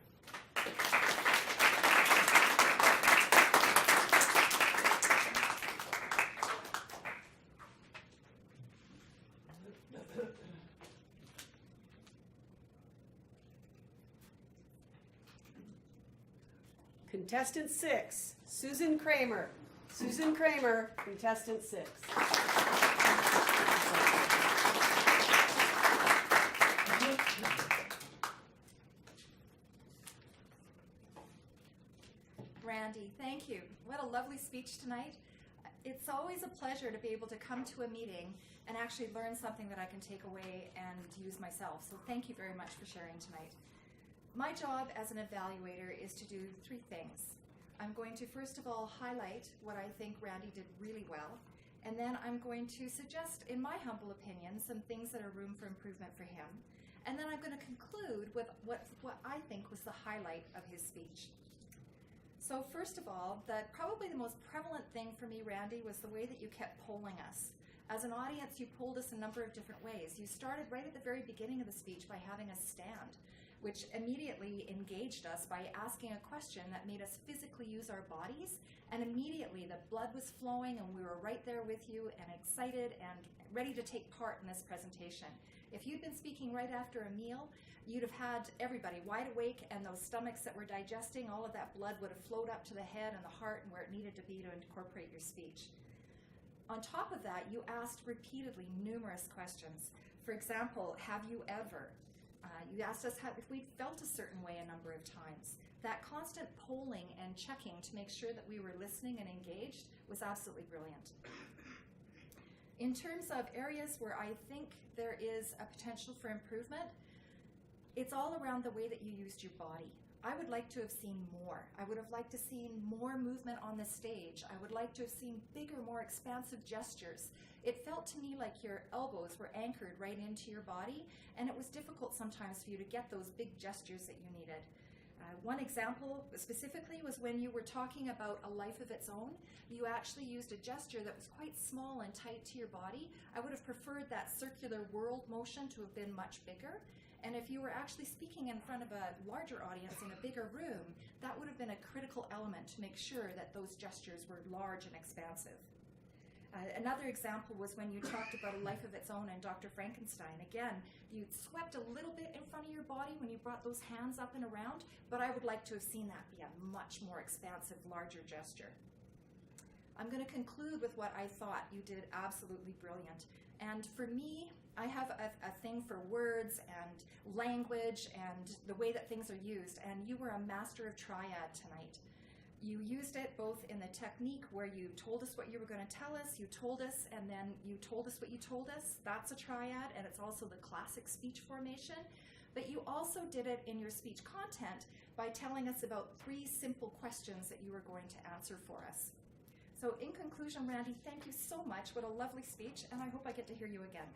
Contestant 6, Susan Kramer. Susan Kramer, contestant 6. Randy, thank you. What a lovely speech tonight. It's always a pleasure to be able to come to a meeting and actually learn something that I can take away and use myself. So thank you very much for sharing tonight. My job as an evaluator is to do three things. I'm going to first of all highlight what I think Randy did really well, and then I'm going to suggest, in my humble opinion, some things that are room for improvement for him. And then I'm going to conclude with what I think was the highlight of his speech. So first of all, probably the most prevalent thing for me, Randy, was the way that you kept polling us. As an audience, you polled us a number of different ways. You started right at the very beginning of the speech by having us stand, which immediately engaged us by asking a question that made us physically use our bodies, and immediately the blood was flowing and we were right there with you and excited and ready to take part in this presentation. If you'd been speaking right after a meal, you'd have had everybody wide awake, and those stomachs that were digesting, all of that blood would have flowed up to the head and the heart and where it needed to be to incorporate your speech. On top of that, you asked repeatedly numerous questions. For example, have you ever? You asked us if we'd felt a certain way a number of times. That constant polling and checking to make sure that we were listening and engaged was absolutely brilliant. In terms of areas where I think there is a potential for improvement, it's all around the way that you used your body. I would like to have seen more. I would have liked to see more movement on the stage. I would like to have seen bigger, more expansive gestures. It felt to me like your elbows were anchored right into your body, and it was difficult sometimes for you to get those big gestures that you needed. One example specifically was when you were talking about a life of its own. You actually used a gesture that was quite small and tight to your body. I would have preferred that circular world motion to have been much bigger. And if you were actually speaking in front of a larger audience in a bigger room, that would have been a critical element to make sure that those gestures were large and expansive. Another example was when you talked about a life of its own and Dr. Frankenstein. Again, you swept a little bit in front of your body when you brought those hands up and around, but I would like to have seen that be a much more expansive, larger gesture. I'm going to conclude with what I thought you did absolutely brilliant. And for me, I have a thing for words and language and the way that things are used, and you were a master of triad tonight. You used it both in the technique where you told us what you were going to tell us, you told us, and then you told us what you told us. That's a triad, and it's also the classic speech formation. But you also did it in your speech content by telling us about 3 simple questions that you were going to answer for us. So in conclusion, Randy, thank you so much. What a lovely speech, and I hope I get to hear you again.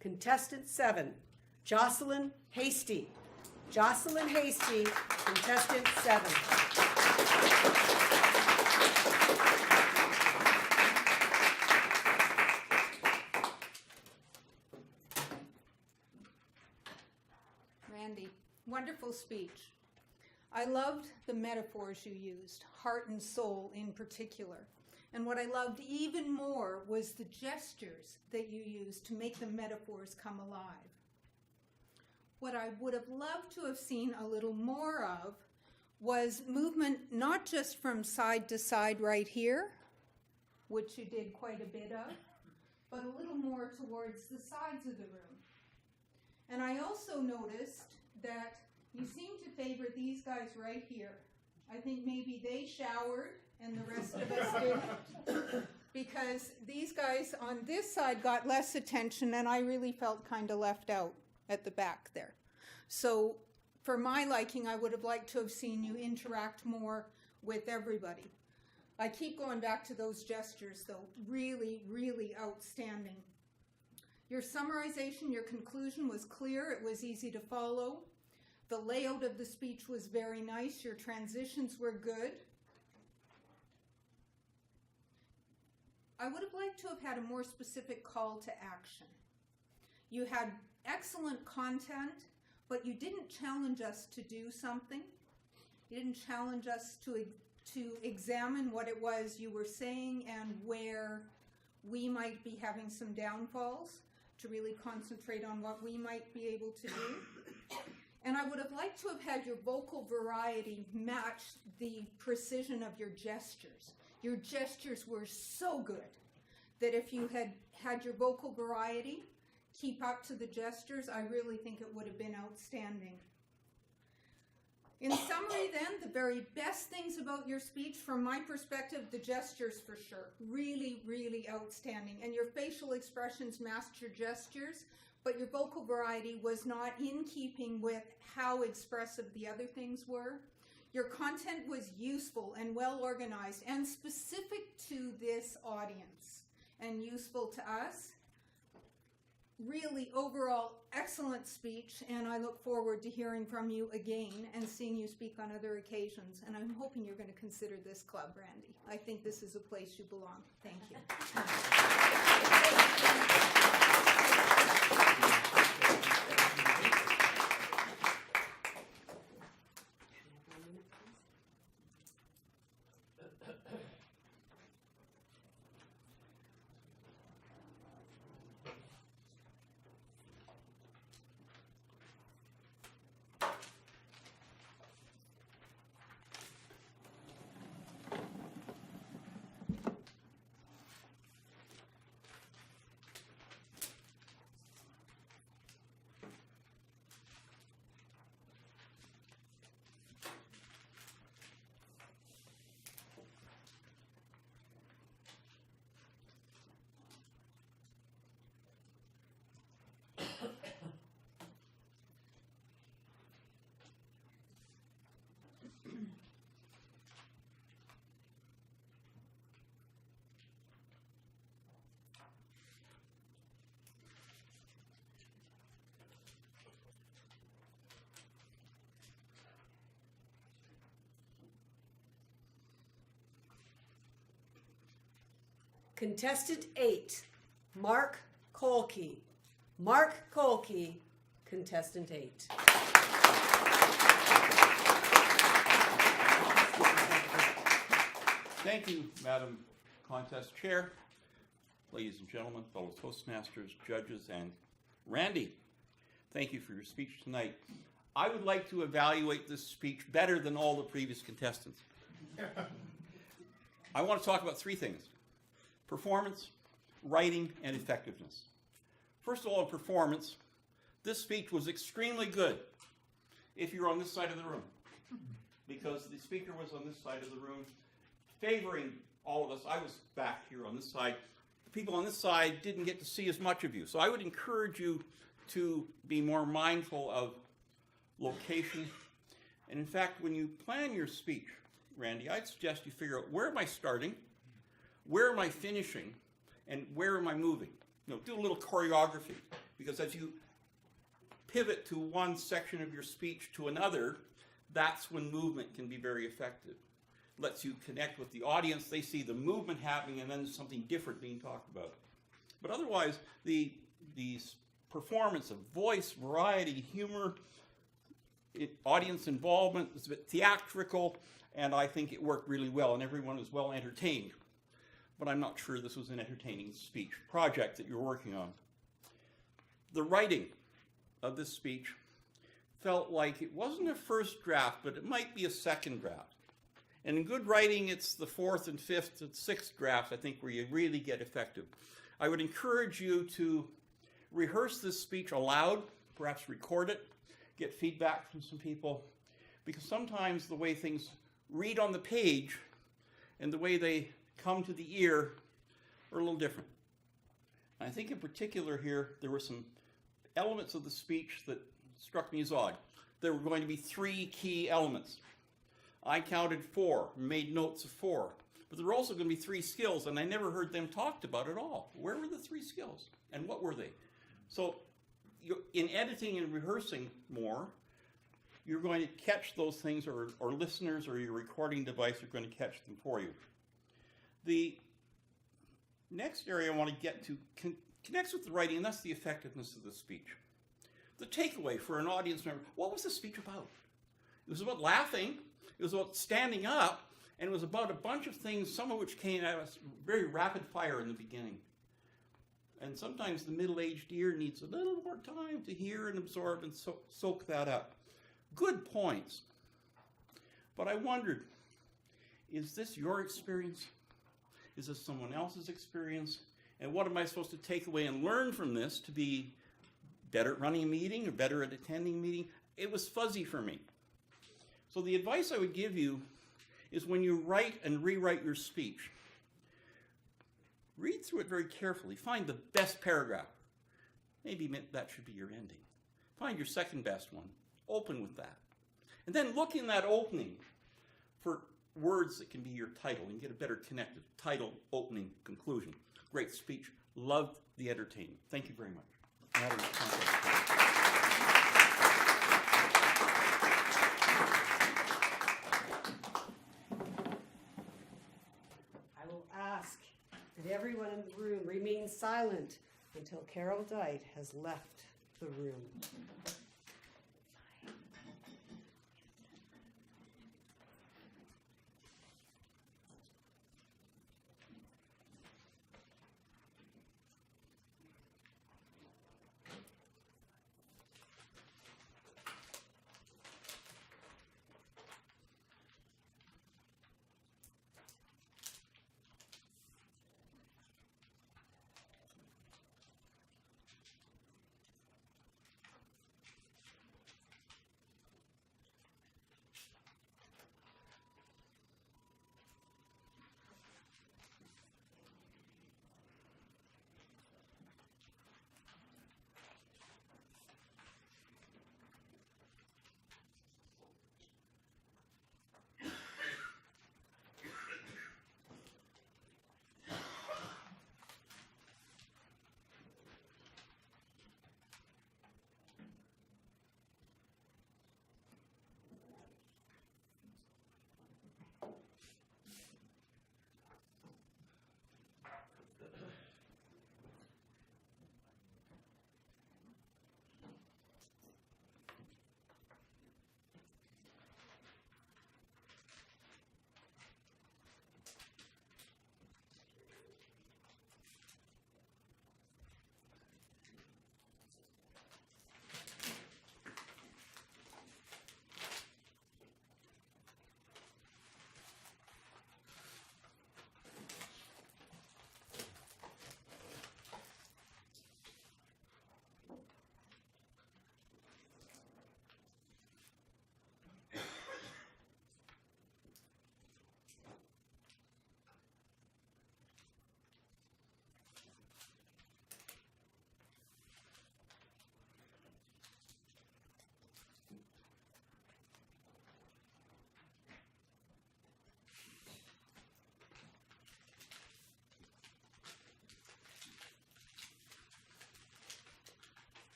Contestant 7, Jocelyn Hasty. Jocelyn Hasty, contestant 7. Randy, wonderful speech. I loved the metaphors you used, heart and soul in particular. And what I loved even more was the gestures that you used to make the metaphors come alive. What I would have loved to have seen a little more of was movement not just from side to side right here, which you did quite a bit of, but a little more towards the sides of the room. And I also noticed that you seem to favor these guys right here. I think maybe they showered and the rest of us didn't. because these guys on this side got less attention and I really felt kind of left out at the back there. So for my liking, I would have liked to have seen you interact more with everybody. I keep going back to those gestures though, really, really outstanding. Your summarization, your conclusion was clear, it was easy to follow. The layout of the speech was very nice, your transitions were good. I would have liked to have had a more specific call to action. You had excellent content, but you didn't challenge us to do something. You didn't challenge us to examine what it was you were saying and where we might be having some downfalls, to really concentrate on what we might be able to do. And I would have liked to have had your vocal variety match the precision of your gestures. Your gestures were so good that if you had had your vocal variety keep up to the gestures, I really think it would have been outstanding. In summary then, the very best things about your speech, from my perspective, the gestures for sure. Really, really outstanding. And your facial expressions matched your gestures, but your vocal variety was not in keeping with how expressive the other things were. Your content was useful and well organized and specific to this audience and useful to us. Really, overall, excellent speech, and I look forward to hearing from you again and seeing you speak on other occasions. And I'm hoping you're going to consider this club, Randy. I think this is a place you belong. Thank you. Contestant 8, Mark Kolke. Mark Kolke, contestant 8. Thank you, Madam Contest Chair, ladies and gentlemen, fellow Toastmasters, judges, and Randy. Thank you for your speech tonight. I would like to evaluate this speech better than all the previous contestants. I want to talk about three things: performance, writing, and effectiveness. First of all, in performance, this speech was extremely good if you're on this side of the room, because the speaker was on this side of the room, favoring all of us. I was back here on this side. The people on this side didn't get to see as much of you. So I would encourage you to be more mindful of location. And in fact, when you plan your speech, Randy, I'd suggest you figure out, where am I starting? Where am I finishing? And where am I moving? You know, do a little choreography, because as you pivot to one section of your speech to another, that's when movement can be very effective. Lets you connect with the audience. They see the movement happening and then something different being talked about. But otherwise, the performance of voice, variety, humor, audience involvement, it's a bit theatrical, and I think it worked really well, and everyone was well entertained. But I'm not sure this was an entertaining speech project that you're working on. The writing of this speech felt like it wasn't a first draft, but it might be a second draft. And in good writing, it's the fourth and fifth and sixth drafts, I think, where you really get effective. I would encourage you to rehearse this speech aloud, perhaps record it, get feedback from some people, because sometimes the way things read on the page and the way they come to the ear are a little different. I think in particular here, there were some elements of the speech that struck me as odd. There were going to be 3 key elements. I counted 4, made notes of 4. But there were also going to be 3 skills, and I never heard them talked about at all. Where were the 3 skills, and what were they? So in editing and rehearsing more, you're going to catch those things, or listeners or your recording device are going to catch them for you. The next area I want to get to connects with the writing, and that's the effectiveness of the speech. The takeaway for an audience member, what was the speech about? It was about laughing, it was about standing up, and it was about a bunch of things, some of which came at us very rapid fire in the beginning. And sometimes the middle-aged ear needs a little more time to hear and absorb and soak that up. Good points. But I wondered, is this your experience? Is this someone else's experience? And what am I supposed to take away and learn from this to be better at running a meeting or better at attending a meeting? It was fuzzy for me. So the advice I would give you is when you write and rewrite your speech, read through it very carefully. Find the best paragraph. Maybe that should be your ending. Find your second best one. Open with that. And then look in that opening for words that can be your title and get a better connected title, opening, conclusion. Great speech. Loved the entertainment. Thank you very much. I will ask that everyone in the room remain silent until Carol Dite has left the room.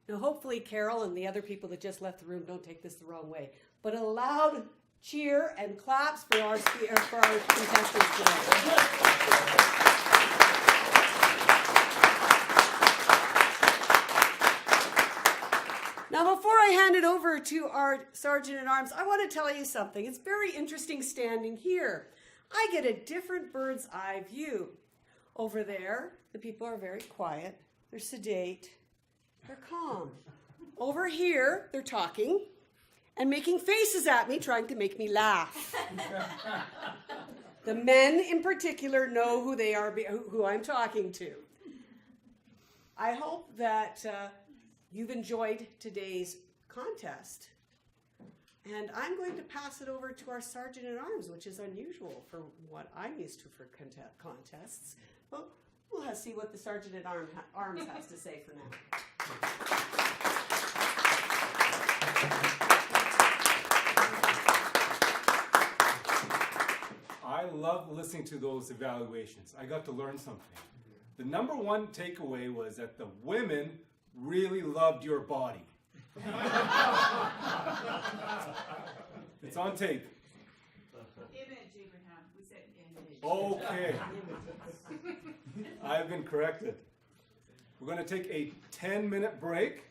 Now, hopefully, Carol and the other people that just left the room don't take this the wrong way, but a loud cheer and claps for our contestants today. Now, before I hand it over to our Sergeant-at-Arms, I want to tell you something. It's very interesting standing here. I get a different bird's eye view. Over there, the people are very quiet. They're sedate. They're calm. Over here, they're talking and making faces at me, trying to make me laugh. The men in particular know who they are, who I'm talking to. I hope that you've enjoyed today's contest. And I'm going to pass it over to our Sergeant-at-Arms, which is unusual for what I'm used to for contests. But we'll see what the Sergeant-at-Arms has to say for now. I love listening to those evaluations. I got to learn something. The number one takeaway was that the women really loved your body. It's on tape. Image, Abraham. We said image. Okay. I've been corrected. We're going to take a 10-minute break.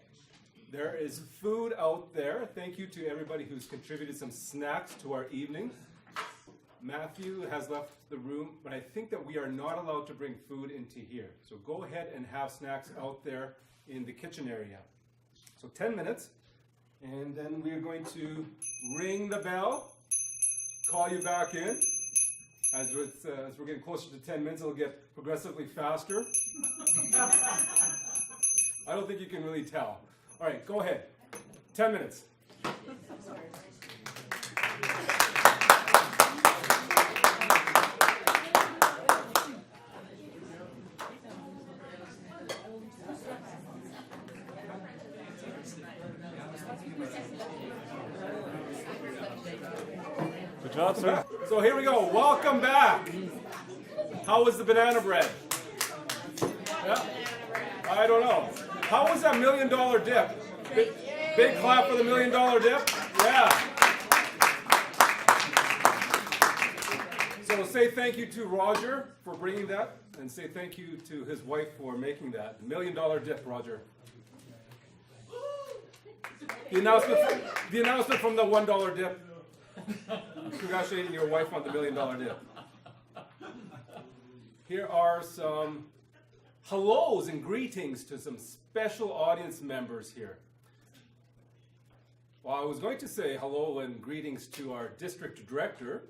There is food out there. Thank you to everybody who's contributed some snacks to our evening. Matthew has left the room, but I think that we are not allowed to bring food into here. So go ahead and have snacks out there in the kitchen area. So 10 minutes, and then we are going to ring the bell, call you back in. As we're getting closer to 10 minutes, it'll get progressively faster. I don't think you can really tell. All right, go ahead. 10 minutes. Good job, sir. So here we go. Welcome back. How was the banana bread? Yeah? I don't know. How was that $1 million dip? Big clap for the $1 million dip. Yeah. So say thank you to Roger for bringing that, and say thank you to his wife for making that. $1 million dip, Roger. The announcement from the $1 dip. Congratulating your wife on the $1 million dip. Here are some hellos and greetings to some special audience members here. Well, I was going to say hello and greetings to our district director,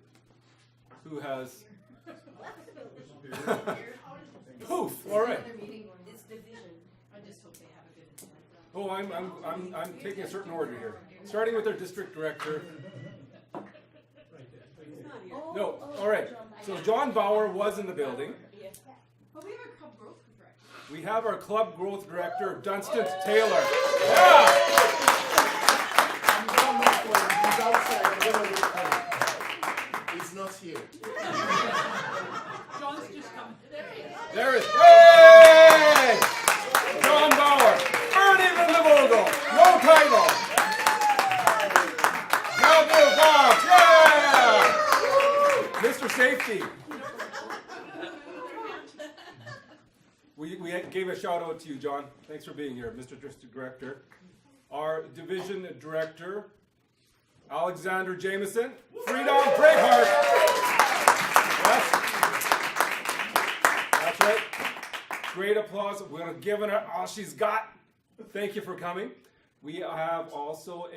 who has poof. All right. Oh, I'm taking a certain order here. Starting with our district director. No, all right. So John Bauer was in the building. But we have a club growth director. We have our club growth director, Dunstan Taylor. Yeah. He's not here. John's just coming. There he is. Hey! John Bauer. Earning in the Vogel. No title. Now Bill Bob. Yeah! Mr. Safety. We gave a shout out to you, John. Thanks for being here, Mr. District Director. Our division director, Alexander Jameson. Freedom Braveheart. Yes. That's right. Great applause. We're going to give her all she's got. Thank you for coming. We have also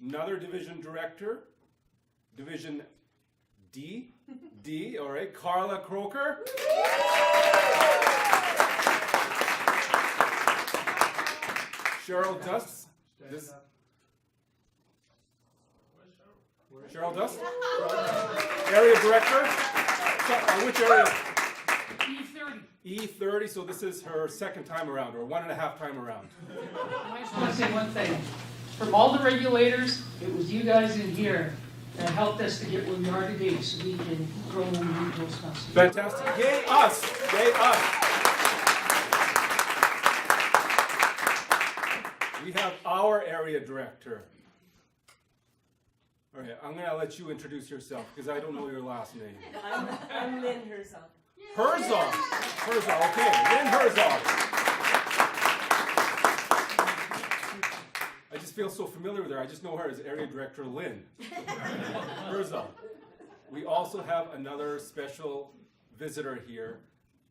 another division director, Division D, all right, Carla Croker. Cheryl Dust. Cheryl Dust? Area director? Which area? E30. E30, so this is her second time around, or 1.5 time around. I just want to say one thing. From all the regulators, it was you guys in here that helped us to get where we are today so we can grow and read Toastmasters. Fantastic. Yay us! Yay us! we have our area director. All right, I'm going to let you introduce yourself because I don't know your last name. I'm Lynn Herzog. Herzog. Herzog, okay. Lynn Herzog. I just feel so familiar with her. I just know her as Area Director Lynn Herzog. We also have another special visitor here,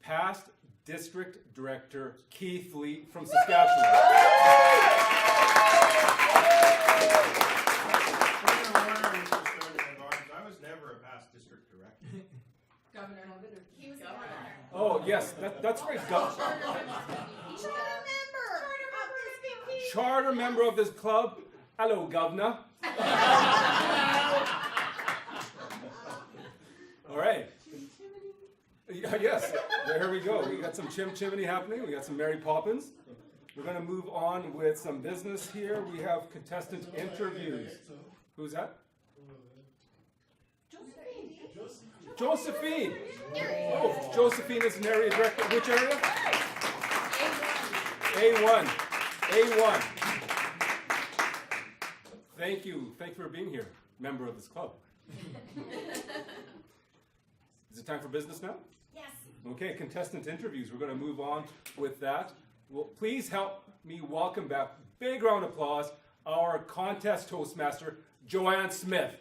past District Director Keith Lee from Saskatchewan. I was never a past district director. Governor. He was governor. Oh, yes, that's right. Charter member of this club. Hello, Governor. All right. Yes, there we go. We got some chimney happening. We got some Mary Poppins. We're going to move on with some business here. We have contestant interviews. Who's that? Josephine. Oh, Josephine is an area director. Which area? A1. A1. Thank you. Thank you for being here, member of this club. Is it time for business now? Yes. Okay, contestant interviews. We're going to move on with that. Well, please help me welcome back, big round of applause, our contest Toastmaster, Joanne Smith.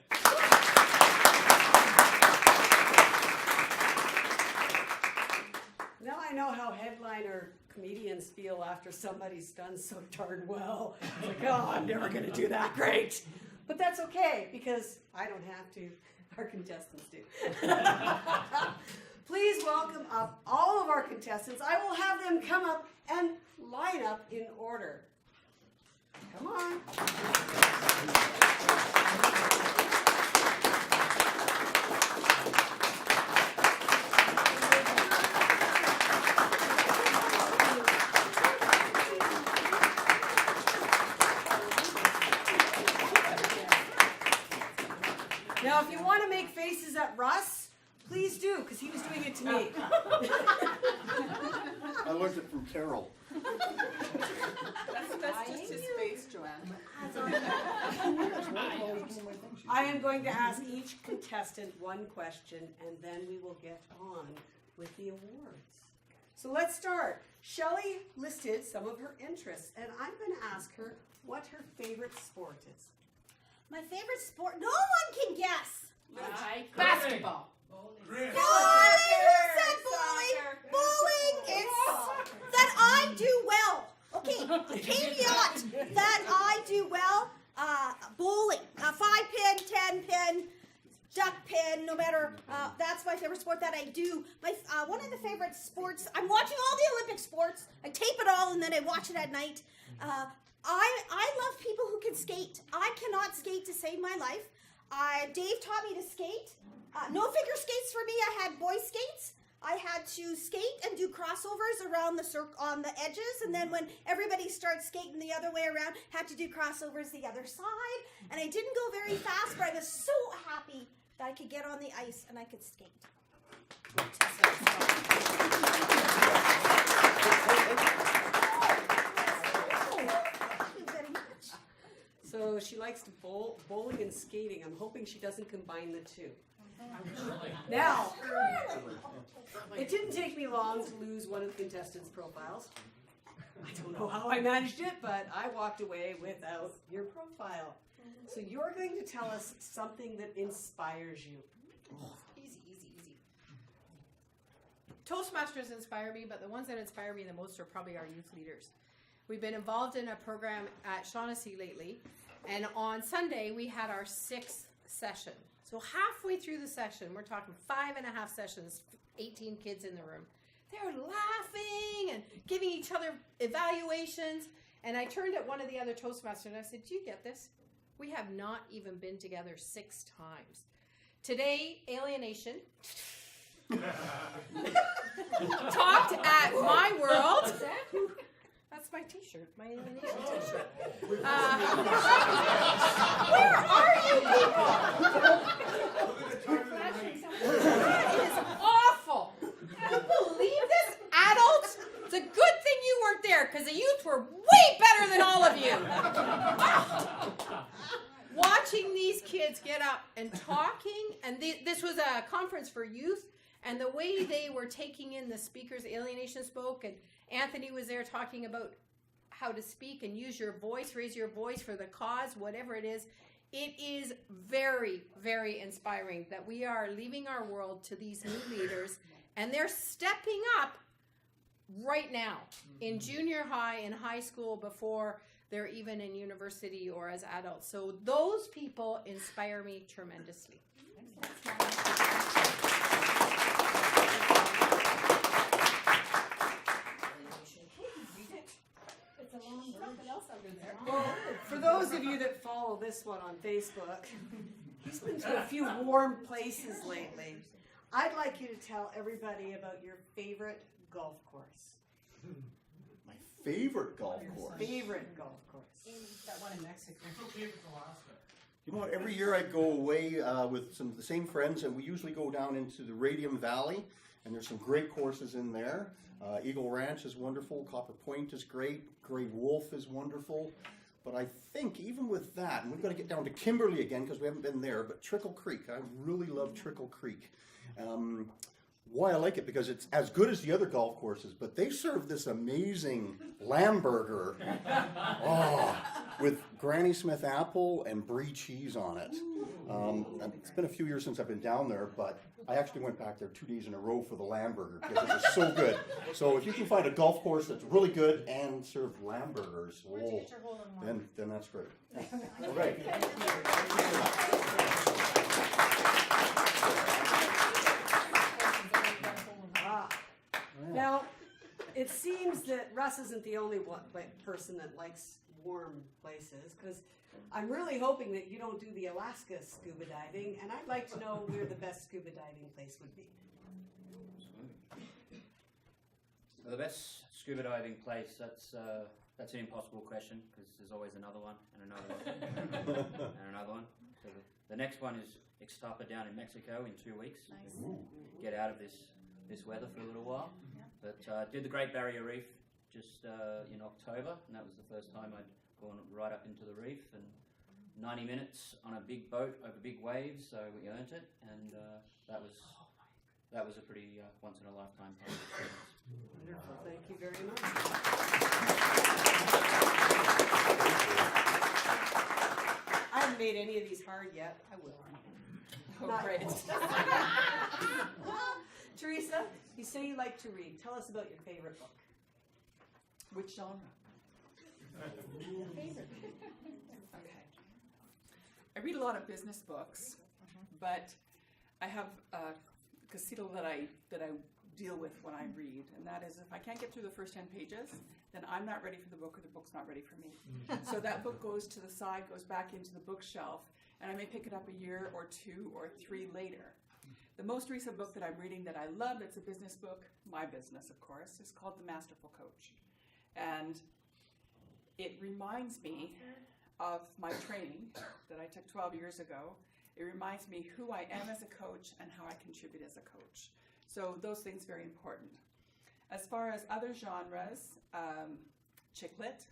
Now I know how headliner comedians feel after somebody's done so darn well. It's like, oh, I'm never going to do that great. But that's okay, because I don't have to. Our contestants do. Please welcome up all of our contestants. I will have them come up and line up in order. Come on. Now, if you want to make faces at Russ, please do, because he was doing it to me. I learned it from Carol. That's just his face, Joanne. I am going to ask each contestant one question, and then we will get on with the awards. So let's start. Shelley listed some of her interests, and I'm going to ask her what her favorite sport is. My favorite sport? No one can guess. Basketball. Bowling. Who said bowling? Bowling is that I do well. Okay, caveat that I do well. Bowling, 5-pin, 10-pin, duck pin. No matter. That's my favorite sport that I do. My one of the favorite sports. I'm watching all the Olympic sports. I tape it all and then I watch it at night. I love people who can skate. I cannot skate to save my life. Dave taught me to skate. No figure skates for me. I had boy skates. I had to skate and do crossovers around the on the edges, and then when everybody starts skating the other way around, had to do crossovers the other side. And I didn't go very fast, but I was so happy that I could get on the ice and I could skate. So she likes to bowling and skating. I'm hoping she doesn't combine the two. Now, it didn't take me long to lose one of the contestants' profiles. I don't know how I managed it, but I walked away without your profile. So you're going to tell us something that inspires you. Easy. Toastmasters inspire me, but the ones that inspire me the most are probably our youth leaders. We've been involved in a program at Shaughnessy lately, and on Sunday we had our 6th session. So halfway through the session, we're talking 5.5 sessions, 18 kids in the room. They're laughing and giving each other evaluations. And I turned at one of the other Toastmasters and I said, do you get this? We have not even been together 6 times. Today, alienation. Talked at my world. That's my t-shirt, my alienation t-shirt. Where are you people? That is awful. Can you believe this? Adults? It's a good thing you weren't there because the youth were way better than all of you. kids get up and talking, and this was a conference for youth, and the way they were taking in the speakers, Alienation spoke, and Anthony was there talking about how to speak and use your voice, raise your voice for the cause, whatever it is. It is very, very inspiring that we are leaving our world to these new leaders, and they're stepping up right now in junior high and high school before they're even in university or as adults. So those people inspire me tremendously. Well, for those of you that follow this one on Facebook, he's been to a few warm places lately. I'd like you to tell everybody about your favorite golf course. My favorite golf course. Favorite golf course. That one in Mexico. You know what? Every year I go away with some of the same friends, and we usually go down into the Radium Valley, and there's some great courses in there. Eagle Ranch is wonderful. Copper Point is great. Grey Wolf is wonderful. But I think even with that, and we've got to get down to Kimberley again because we haven't been there, but Trickle Creek, I really love Trickle Creek. Why I like it, because it's as good as the other golf courses, but they serve this amazing lamb burger with Granny Smith apple and brie cheese on it. It's been a few years since I've been down there, but I actually went back there 2 days in a row for the lamb burger because it was so good. So if you can find a golf course that's really good and serve lamb burgers, then that's great. All right. Now, it seems that Russ isn't the only person that likes warm places, because I'm really hoping that you don't do the Alaska scuba diving, and I'd like to know where the best scuba diving place would be. Well, the best scuba diving place, that's an impossible question, because there's always another one and another one and another one. So the next one is Ixtapa down in Mexico in 2 weeks. Nice. Get out of this weather for a little while. Yeah. But did the Great Barrier Reef just in October, and that was the first time I'd gone right up into the reef, and 90 minutes on a big boat over big waves, so we earned it, and that was a pretty once in a lifetime experience. Wonderful, thank you very much. I haven't made any of these hard yet. I will. Oh, Not great. Teresa, you say you like to read. Tell us about your favorite book. Which genre? Okay. I read a lot of business books, but I have a casino that I deal with when I read, and that is if I can't get through the first 10 pages, then I'm not ready for the book or the book's not ready for me. So that book goes to the side, goes back into the bookshelf, and I may pick it up a year or 2 or 3 later. The most recent book that I'm reading that I love, it's a business book, my business of course, is called The Masterful Coach. And it reminds me of my training that I took 12 years ago. It reminds me who I am as a coach and how I contribute as a coach. So those things are very important. As far as other genres, chick lit,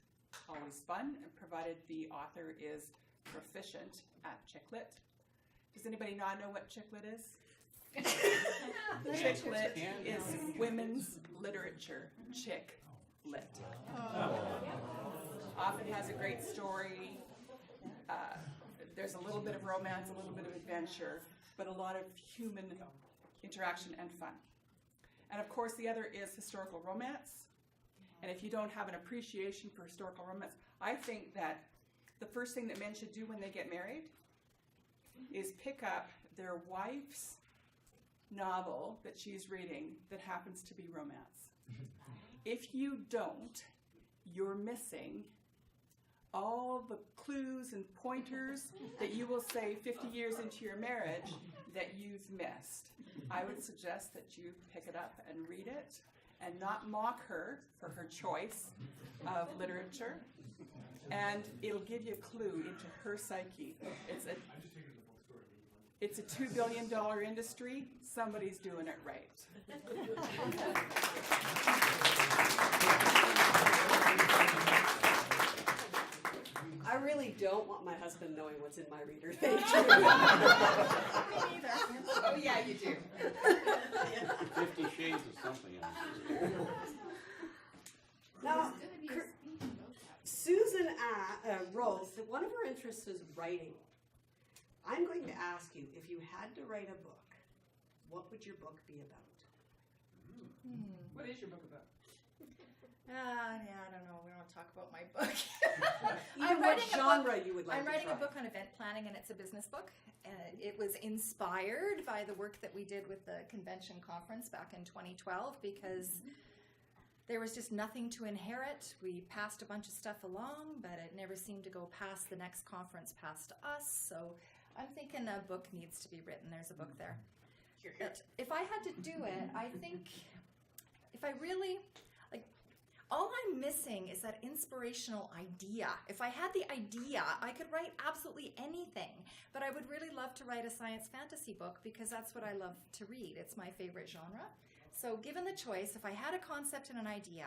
always fun, and provided the author is proficient at chick lit. Does anybody not know what chick lit is? Chick lit is women's literature, chick lit. Often has a great story. There's a little bit of romance, a little bit of adventure, but a lot of human interaction and fun. And of course the other is historical romance. And if you don't have an appreciation for historical romance, I think that the first thing that men should do when they get married is pick up their wife's novel that she's reading that happens to be romance. If you don't, you're missing all the clues and pointers that you will say 50 years into your marriage that you've missed. I would suggest that you pick it up and read it and not mock her for her choice of literature, and it'll give you a clue into her psyche. It's a $2 billion industry. Somebody's doing it right. I really don't want my husband knowing what's in my reader. Thank you. Oh, yeah, you do. 50 Shades of something else. Now, Susan wrote that one of her interests is writing. I'm going to ask you, if you had to write a book, what would your book be about? What is your book about? Yeah, I don't know. We don't talk about my book. Even what genre you would like I'm to writing try. a book on event planning, and it's a business book. And it was inspired by the work that we did with the convention conference back in 2012 because there was just nothing to inherit. We passed a bunch of stuff along, but it never seemed to go past the next conference past us. So I'm thinking a book needs to be written. There's a book there. But if I had to do it, I think if I really, all I'm missing is that inspirational idea. If I had the idea, I could write absolutely anything, but I would really love to write a science fantasy book because that's what I love to read. It's my favorite genre. So given the choice, if I had a concept and an idea,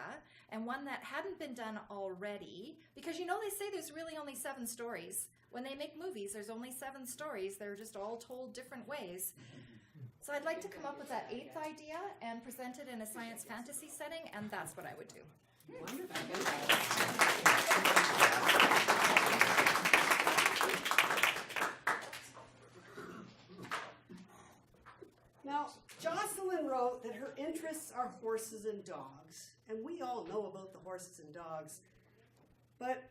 and one that hadn't been done already, because they say there's really only 7 stories. When they make movies, there's only 7 stories. They're just all told different ways. So I'd like to come up with that 8th idea and present it in a science fantasy setting, and that's what I would do. Now, Jocelyn wrote that her interests are horses and dogs, and we all know about the horses and dogs, but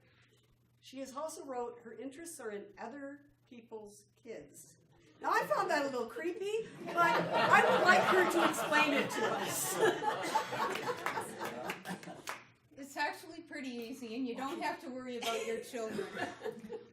she has also wrote her interests are in other people's kids. Now, I found that a little creepy, but I would like her to explain it to us. It's actually pretty easy, and you don't have to worry about your children.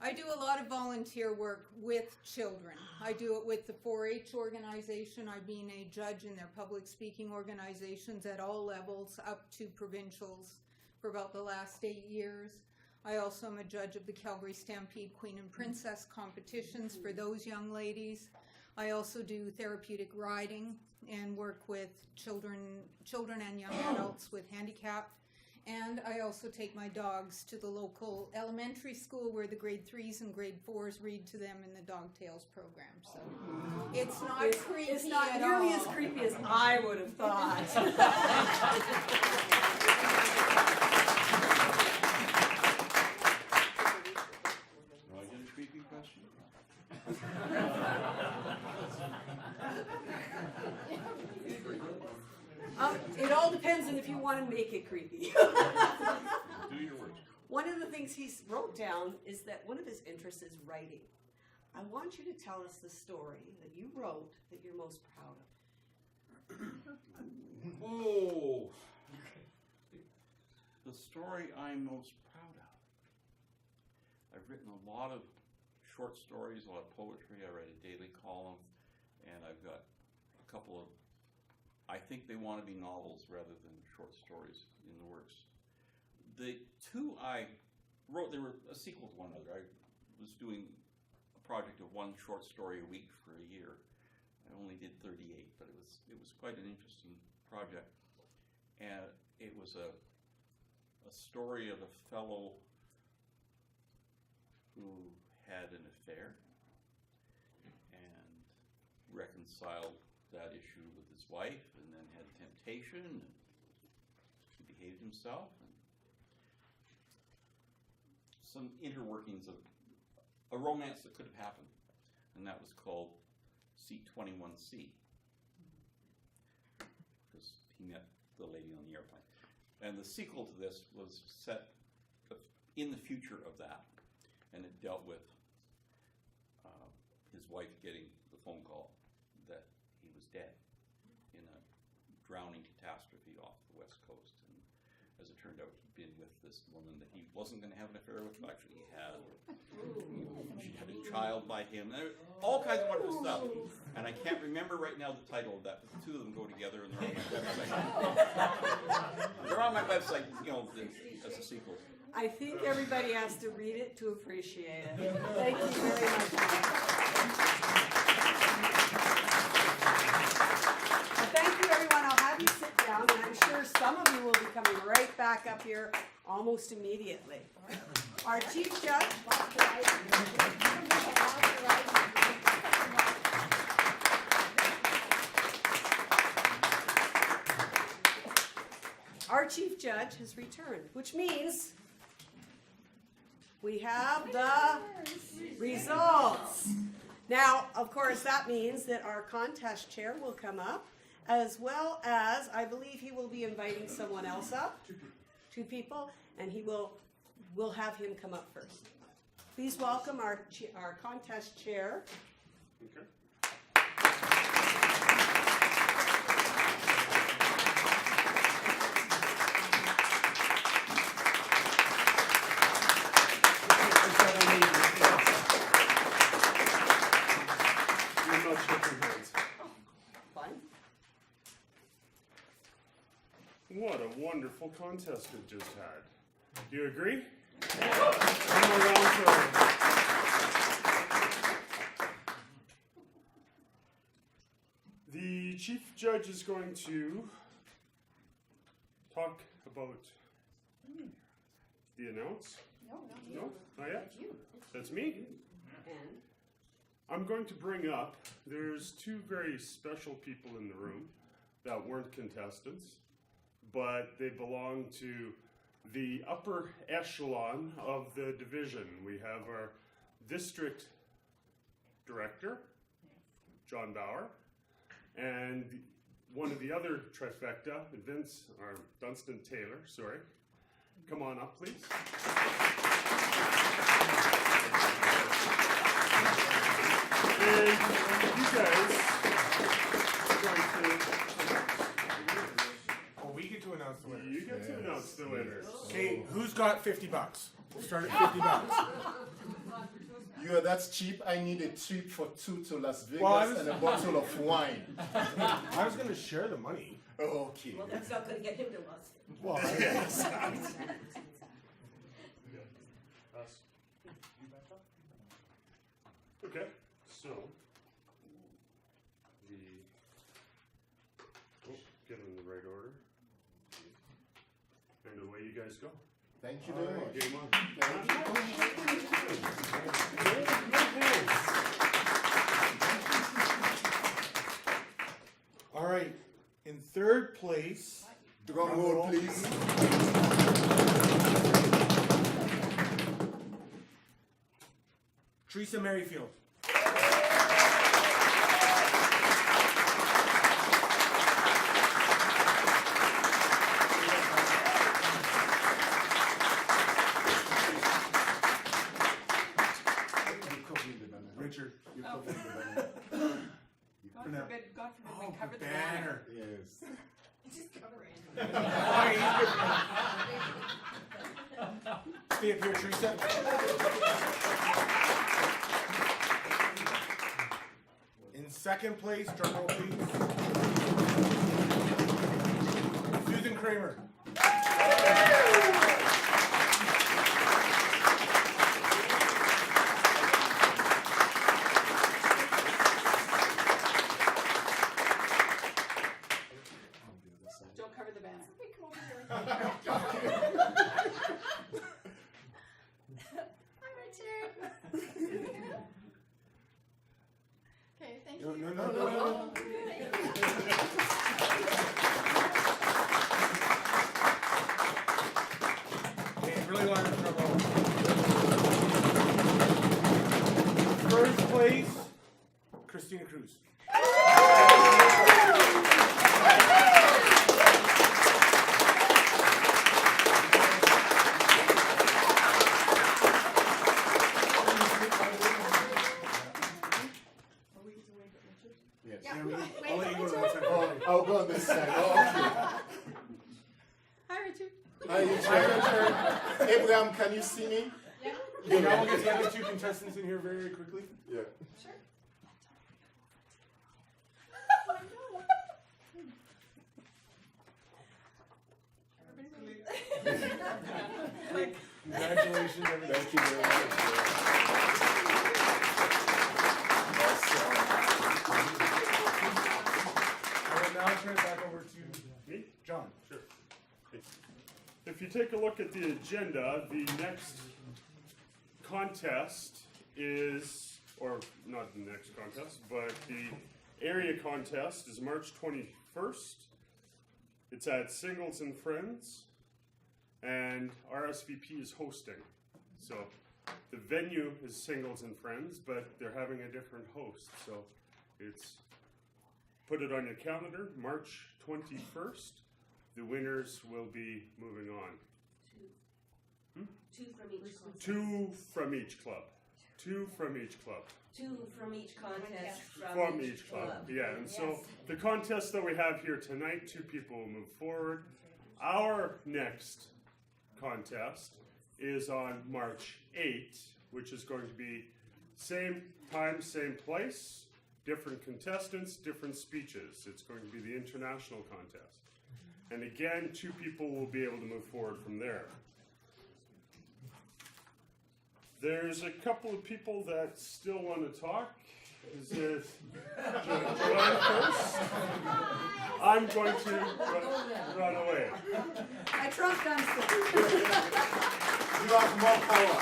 I do a lot of volunteer work with children. I do it with the 4-H organization. I've been a judge in their public speaking organizations at all levels, up to provincials, for about the last 8 years. I also am a judge of the Calgary Stampede Queen and Princess competitions for those young ladies. I also do therapeutic riding and work with children and young adults with handicap. And I also take my dogs to the local elementary school where the grade 3s and grade 4s read to them in the Dog Tales program. So it's not creepy It's not at nearly all. as creepy as I would have thought. Do I get a creepy question? It all depends on if you want to make it creepy. Do your work. One of the things he wrote down is that one of his interests is writing. I want you to tell us the story that you wrote that you're most proud of. Oh, the story I'm most proud of. I've written a lot of short stories, a lot of poetry. I write a daily column, and I've got a couple of, I think they want to be novels rather than short stories in the works. The 2 I wrote, they were a sequel to one another. I was doing a project of 1 short story a week for a year. I only did 38, but it was quite an interesting project. And it was a story of a fellow who had an affair and reconciled that issue with his wife, and then had temptation, and he behaved himself, and some interworkings of a romance that could have happened, and that was called C-21C, because he met the lady on the airplane. And the sequel to this was set in the future of that, and it dealt with his wife getting the phone call that he was dead in a drowning catastrophe off the West Coast. And as it turned out, he'd been with this woman that he wasn't going to have an affair with, but actually he had. She had a child by him. All kinds of wonderful stuff. And I can't remember right now the title of that, but the 2 of them go together, and they're on my website. They're on my website, as a sequel. I think everybody has to read it to appreciate it. Thank you very much. Well, thank you, everyone. I'll have you sit down, and I'm sure some of you will be coming right back up here almost immediately. Our chief judge. Our chief judge has returned, which means we have the results. Now, of course, that means that our contest chair will come up, as well as, I believe he will be inviting someone else up, two people, and we'll have him come up first. Please welcome our contest chair. Okay. What a wonderful contest we just had. Do you agree? One more round for the chief judge is going to talk about the announce. No, No, not yet. That's me. I'm going to bring up, there's two very special people in the room that weren't contestants, but they belong to the upper echelon of the division. We have our district director, John Bauer, and one of the other trifecta, Vince, or Dunstan Taylor, sorry. Come on up, please. And you guys are going to... Oh, we get to announce the winners. You get to announce the winners. Okay, who's got $50? We'll start at $50. Yeah, that's cheap. I need a trip for two to Las Vegas Well, and a bottle of wine. I was going to share the money. Okay. Well, that's not going to get him to us. Well, yes. Okay, so get them in the right order, and away you guys go. Thank you very much. Game on. all right. In third place. Drum roll, please. Teresa Merrifield. Richard, you're cooking the banner. God forbid we cover the banner. Yes. Just cover it. Stay up here, Teresa. In second place, drum roll please. Susan Kramer. Don't cover the banner. Hi, Richard. Okay, thank you. No. Okay, really long drum roll. First place, Christina Cruz. Yes. Yeah, I'll let you go to that side. Oh, I'll go on this side. Oh, okay. Hi, Richard. Hi, Richard. Abraham, can you see me? Yeah. Okay, now we'll get the other two contestants in here very quickly. Yeah. Sure. Congratulations, everybody. Thank you very much. I will now turn it back over to Me? John. Sure. If you take a look at the agenda, the next contest is, or not the next contest, but the area contest is March 21st. It's at Singles and Friends, and RSVP is hosting. So the venue is Singles and Friends, but they're having a different host. So it's, put it on your calendar, March 21st. The winners will be moving on. Two from each club. Two from each club. Two from each club. Two from each contest. From each club. Yeah, and so the contest that we have here tonight, 2 people will move forward. Our next contest is on March 8th, which is going to be same time, same place, different contestants, different speeches. It's going to be the international contest. And again, 2 people will be able to move forward from there. There's a couple of people that still want to talk. Is it Joanne first? I'm going to run away. I trust Dunstan. You have more power.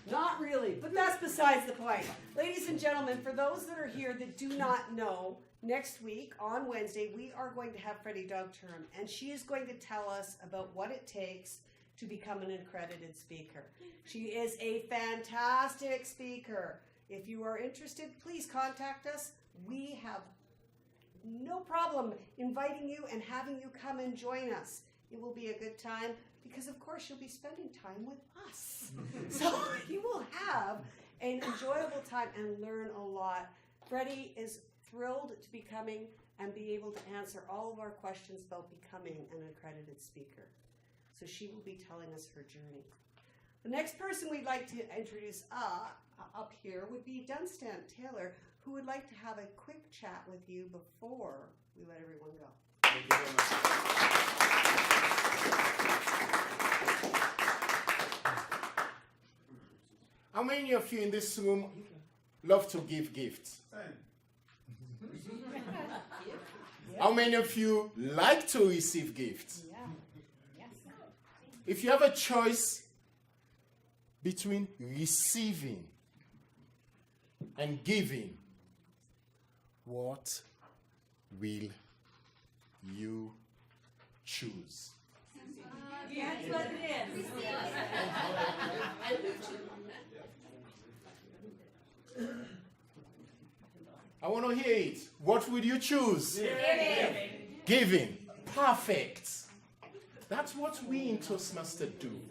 Not really, but that's besides the point. Ladies and gentlemen, for those that are here that do not know, next week on Wednesday, we are going to have Freddie Dogterm, and she is going to tell us about what it takes to become an accredited speaker. She is a fantastic speaker. If you are interested, please contact us. We have no problem inviting you and having you come and join us. It will be a good time because, of course, you'll be spending time with us. So you will have an enjoyable time and learn a lot. Freddie is thrilled to be coming and be able to answer all of our questions about becoming an accredited speaker. So she will be telling us her journey. The next person we'd like to introduce up here would be Dunstan Taylor, who would like to have a quick chat with you before we let everyone go. Thank you very much. How many of you in this room love to give gifts? How many of you like to receive gifts? If you have a choice between receiving and giving, what will you choose? That's what it is. I want to hear it. What would you choose? Giving. Giving. Perfect. That's what we in Toastmasters do.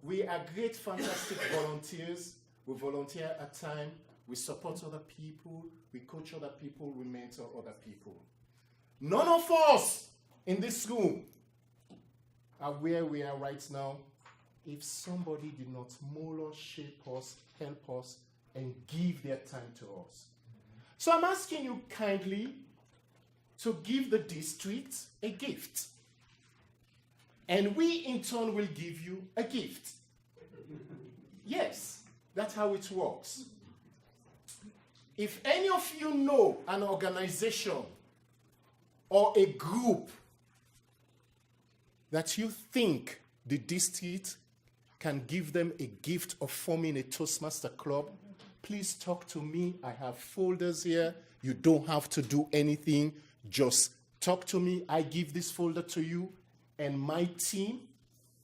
We are great, fantastic volunteers. We volunteer at time. We support other people. We coach other people. We mentor other people. None of us in this room are where we are right now if somebody did not mold us, shape us, help us, and give their time to us. So I'm asking you kindly to give the district a gift. And we in turn will give you a gift. Yes, that's how it works. If any of you know an organization or a group that you think the district can give them a gift of forming a Toastmaster club, please talk to me. I have folders here. You don't have to do anything. Just talk to me. I give this folder to you, and my team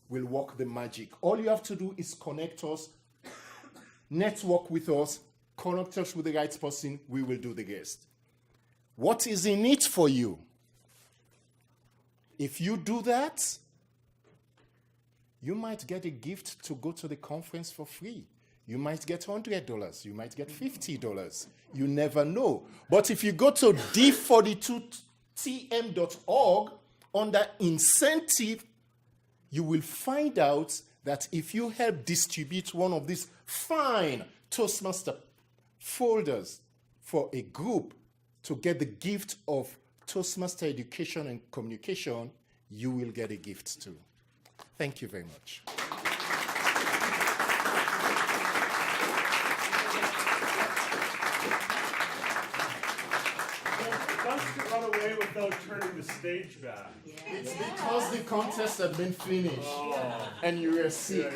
will work the magic. All you have to do is connect us, network with us, connect us with the right person. We will do the rest. What is in it for you? If you do that, you might get a gift to go to the conference for free. You might get $100. You might get $50. You never know. But if you go to d42tm.org, under incentive, you will find out that if you help distribute one of these fine Toastmaster folders for a group to get the gift of Toastmaster education and communication, you will get a gift too. Thank you very much. Wants to run away without turning the stage back. Yeah. It's because the contest had been finished and you were sick.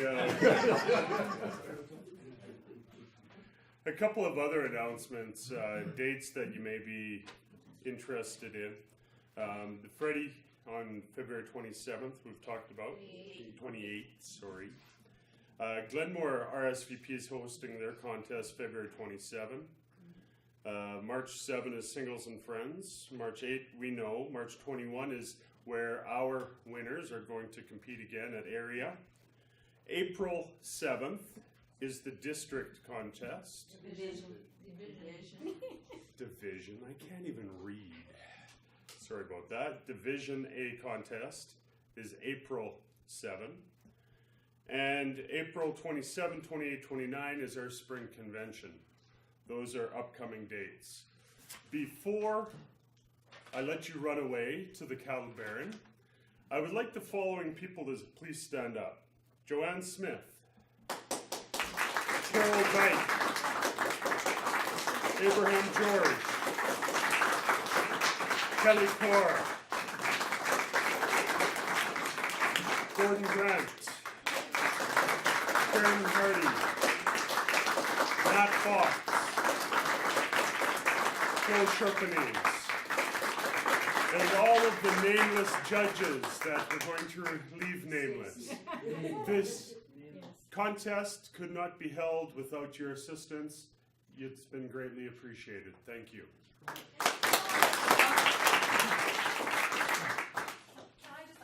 A couple of other announcements, dates that you may be interested in. The Freddie on February 27th, we've talked about. 28th, sorry. Glenmore RSVP is hosting their contest February 27. March 7 is Singles and Friends. March 8, we know. March 21 is where our winners are going to compete again at area. April 7th is the district contest. Division. I can't even read. Sorry about that. Division A contest is April 7. And April 27, 28, 29 is our spring convention. Those are upcoming dates. Before I let you run away to the Cattle Baron, I would like the following people to please stand up. Joanne Smith, Carol Dyke, Abraham George, Kelly Kaur, Gordon Grant, Karen Hardy, Matt Fox, Joe Sharpanese, and all of the nameless judges that we're going to leave nameless. This contest could not be held without your assistance. It's been greatly appreciated. Thank you. I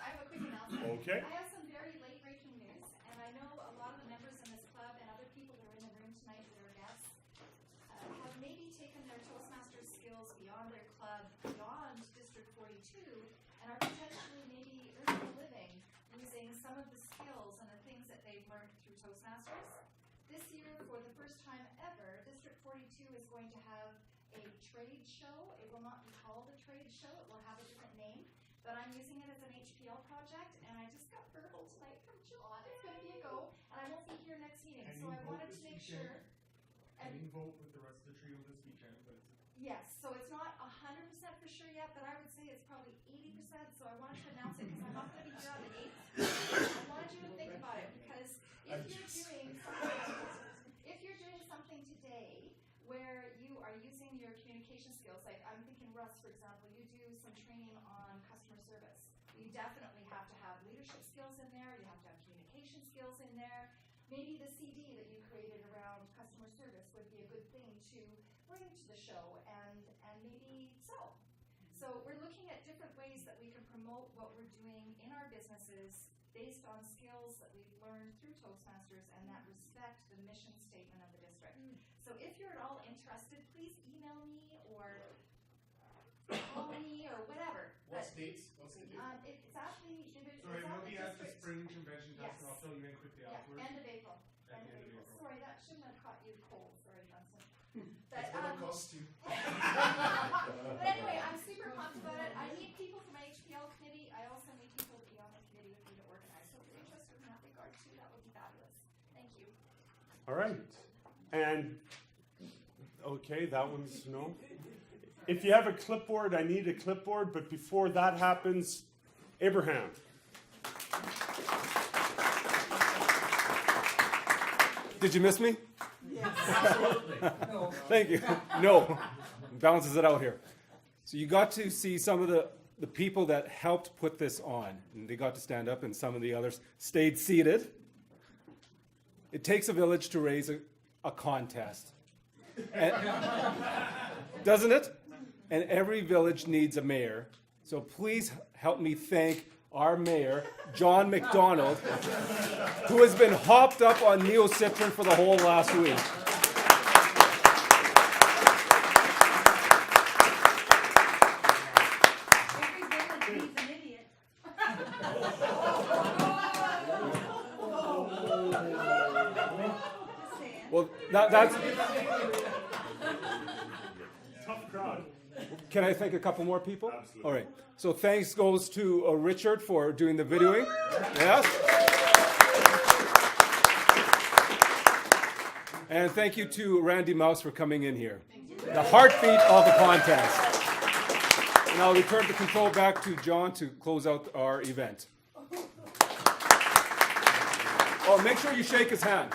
have a quick announcement. Okay. I have some very late-breaking news, and I know a lot of the members in this club and other people that are in the room tonight that are guests have maybe taken their Toastmasters skills beyond their club, beyond District 42, and are potentially maybe earning a living using some of the skills and the things that they've learned through Toastmasters. This year, for the first time ever, District 42 is going to have a trade show. It will not be called a trade show. It will have a different name. But I'm using it as an HPL project, and I just got verbal tonight from John. It's going to be a go, and I won't be here next meeting. So I wanted to make sure. I didn't vote with the rest of the trio this weekend, but it's Yes, so it's not 100% for sure yet, but I would say it's probably 80%. So I wanted to announce it because I'm not going to be here on the 8th. I wanted you to think about it because if you're doing something today where you are using your communication skills, like I'm thinking Russ, for example, you do some training on customer service. You definitely have to have leadership skills in there. You have to have communication skills in there. Maybe the CD that you created around customer service would be a good thing to bring to the show and maybe sell. So we're looking at different ways that we can promote what we're doing in our businesses based on skills that we've learned through Toastmasters and that respect the mission statement of the district. So if you're at all interested, please email me or call me or whatever. What's the dates? It's at the division. Sorry, we'll be at the district. spring convention test, and I'll fill you in quickly afterwards. End of April. At the end of April. Sorry, that shouldn't have caught you cold. Sorry, Johnson. It's gonna cost you. But anyway, I'm super pumped about it. I need people from my HPL committee. I also need people to be on the committee with me to organize. So if you're interested in that regard too, that would be fabulous. Thank you. All right. And, okay, that one's no. If you have a clipboard, I need a clipboard. But before that happens, Abraham. Did you miss me? Yes. Absolutely. No. Thank you. No. Balances it out here. So you got to see some of the people that helped put this on. And they got to stand up, and some of the others stayed seated. It takes a village to raise a contest. And, doesn't it? And every village needs a mayor. So please help me thank our mayor, John McDonald, who has been hopped up on Neocitrin for the whole last week. Every village needs an idiot. Well, that's... Tough crowd. Can I thank a couple more people? Absolutely. All right. So thanks goes to Richard for doing the videoing. Yes. And thank you to Randy Mouse for coming in here. The heartbeat of the contest. And I'll return the control back to John to close out our event. Oh, make sure you shake his hand.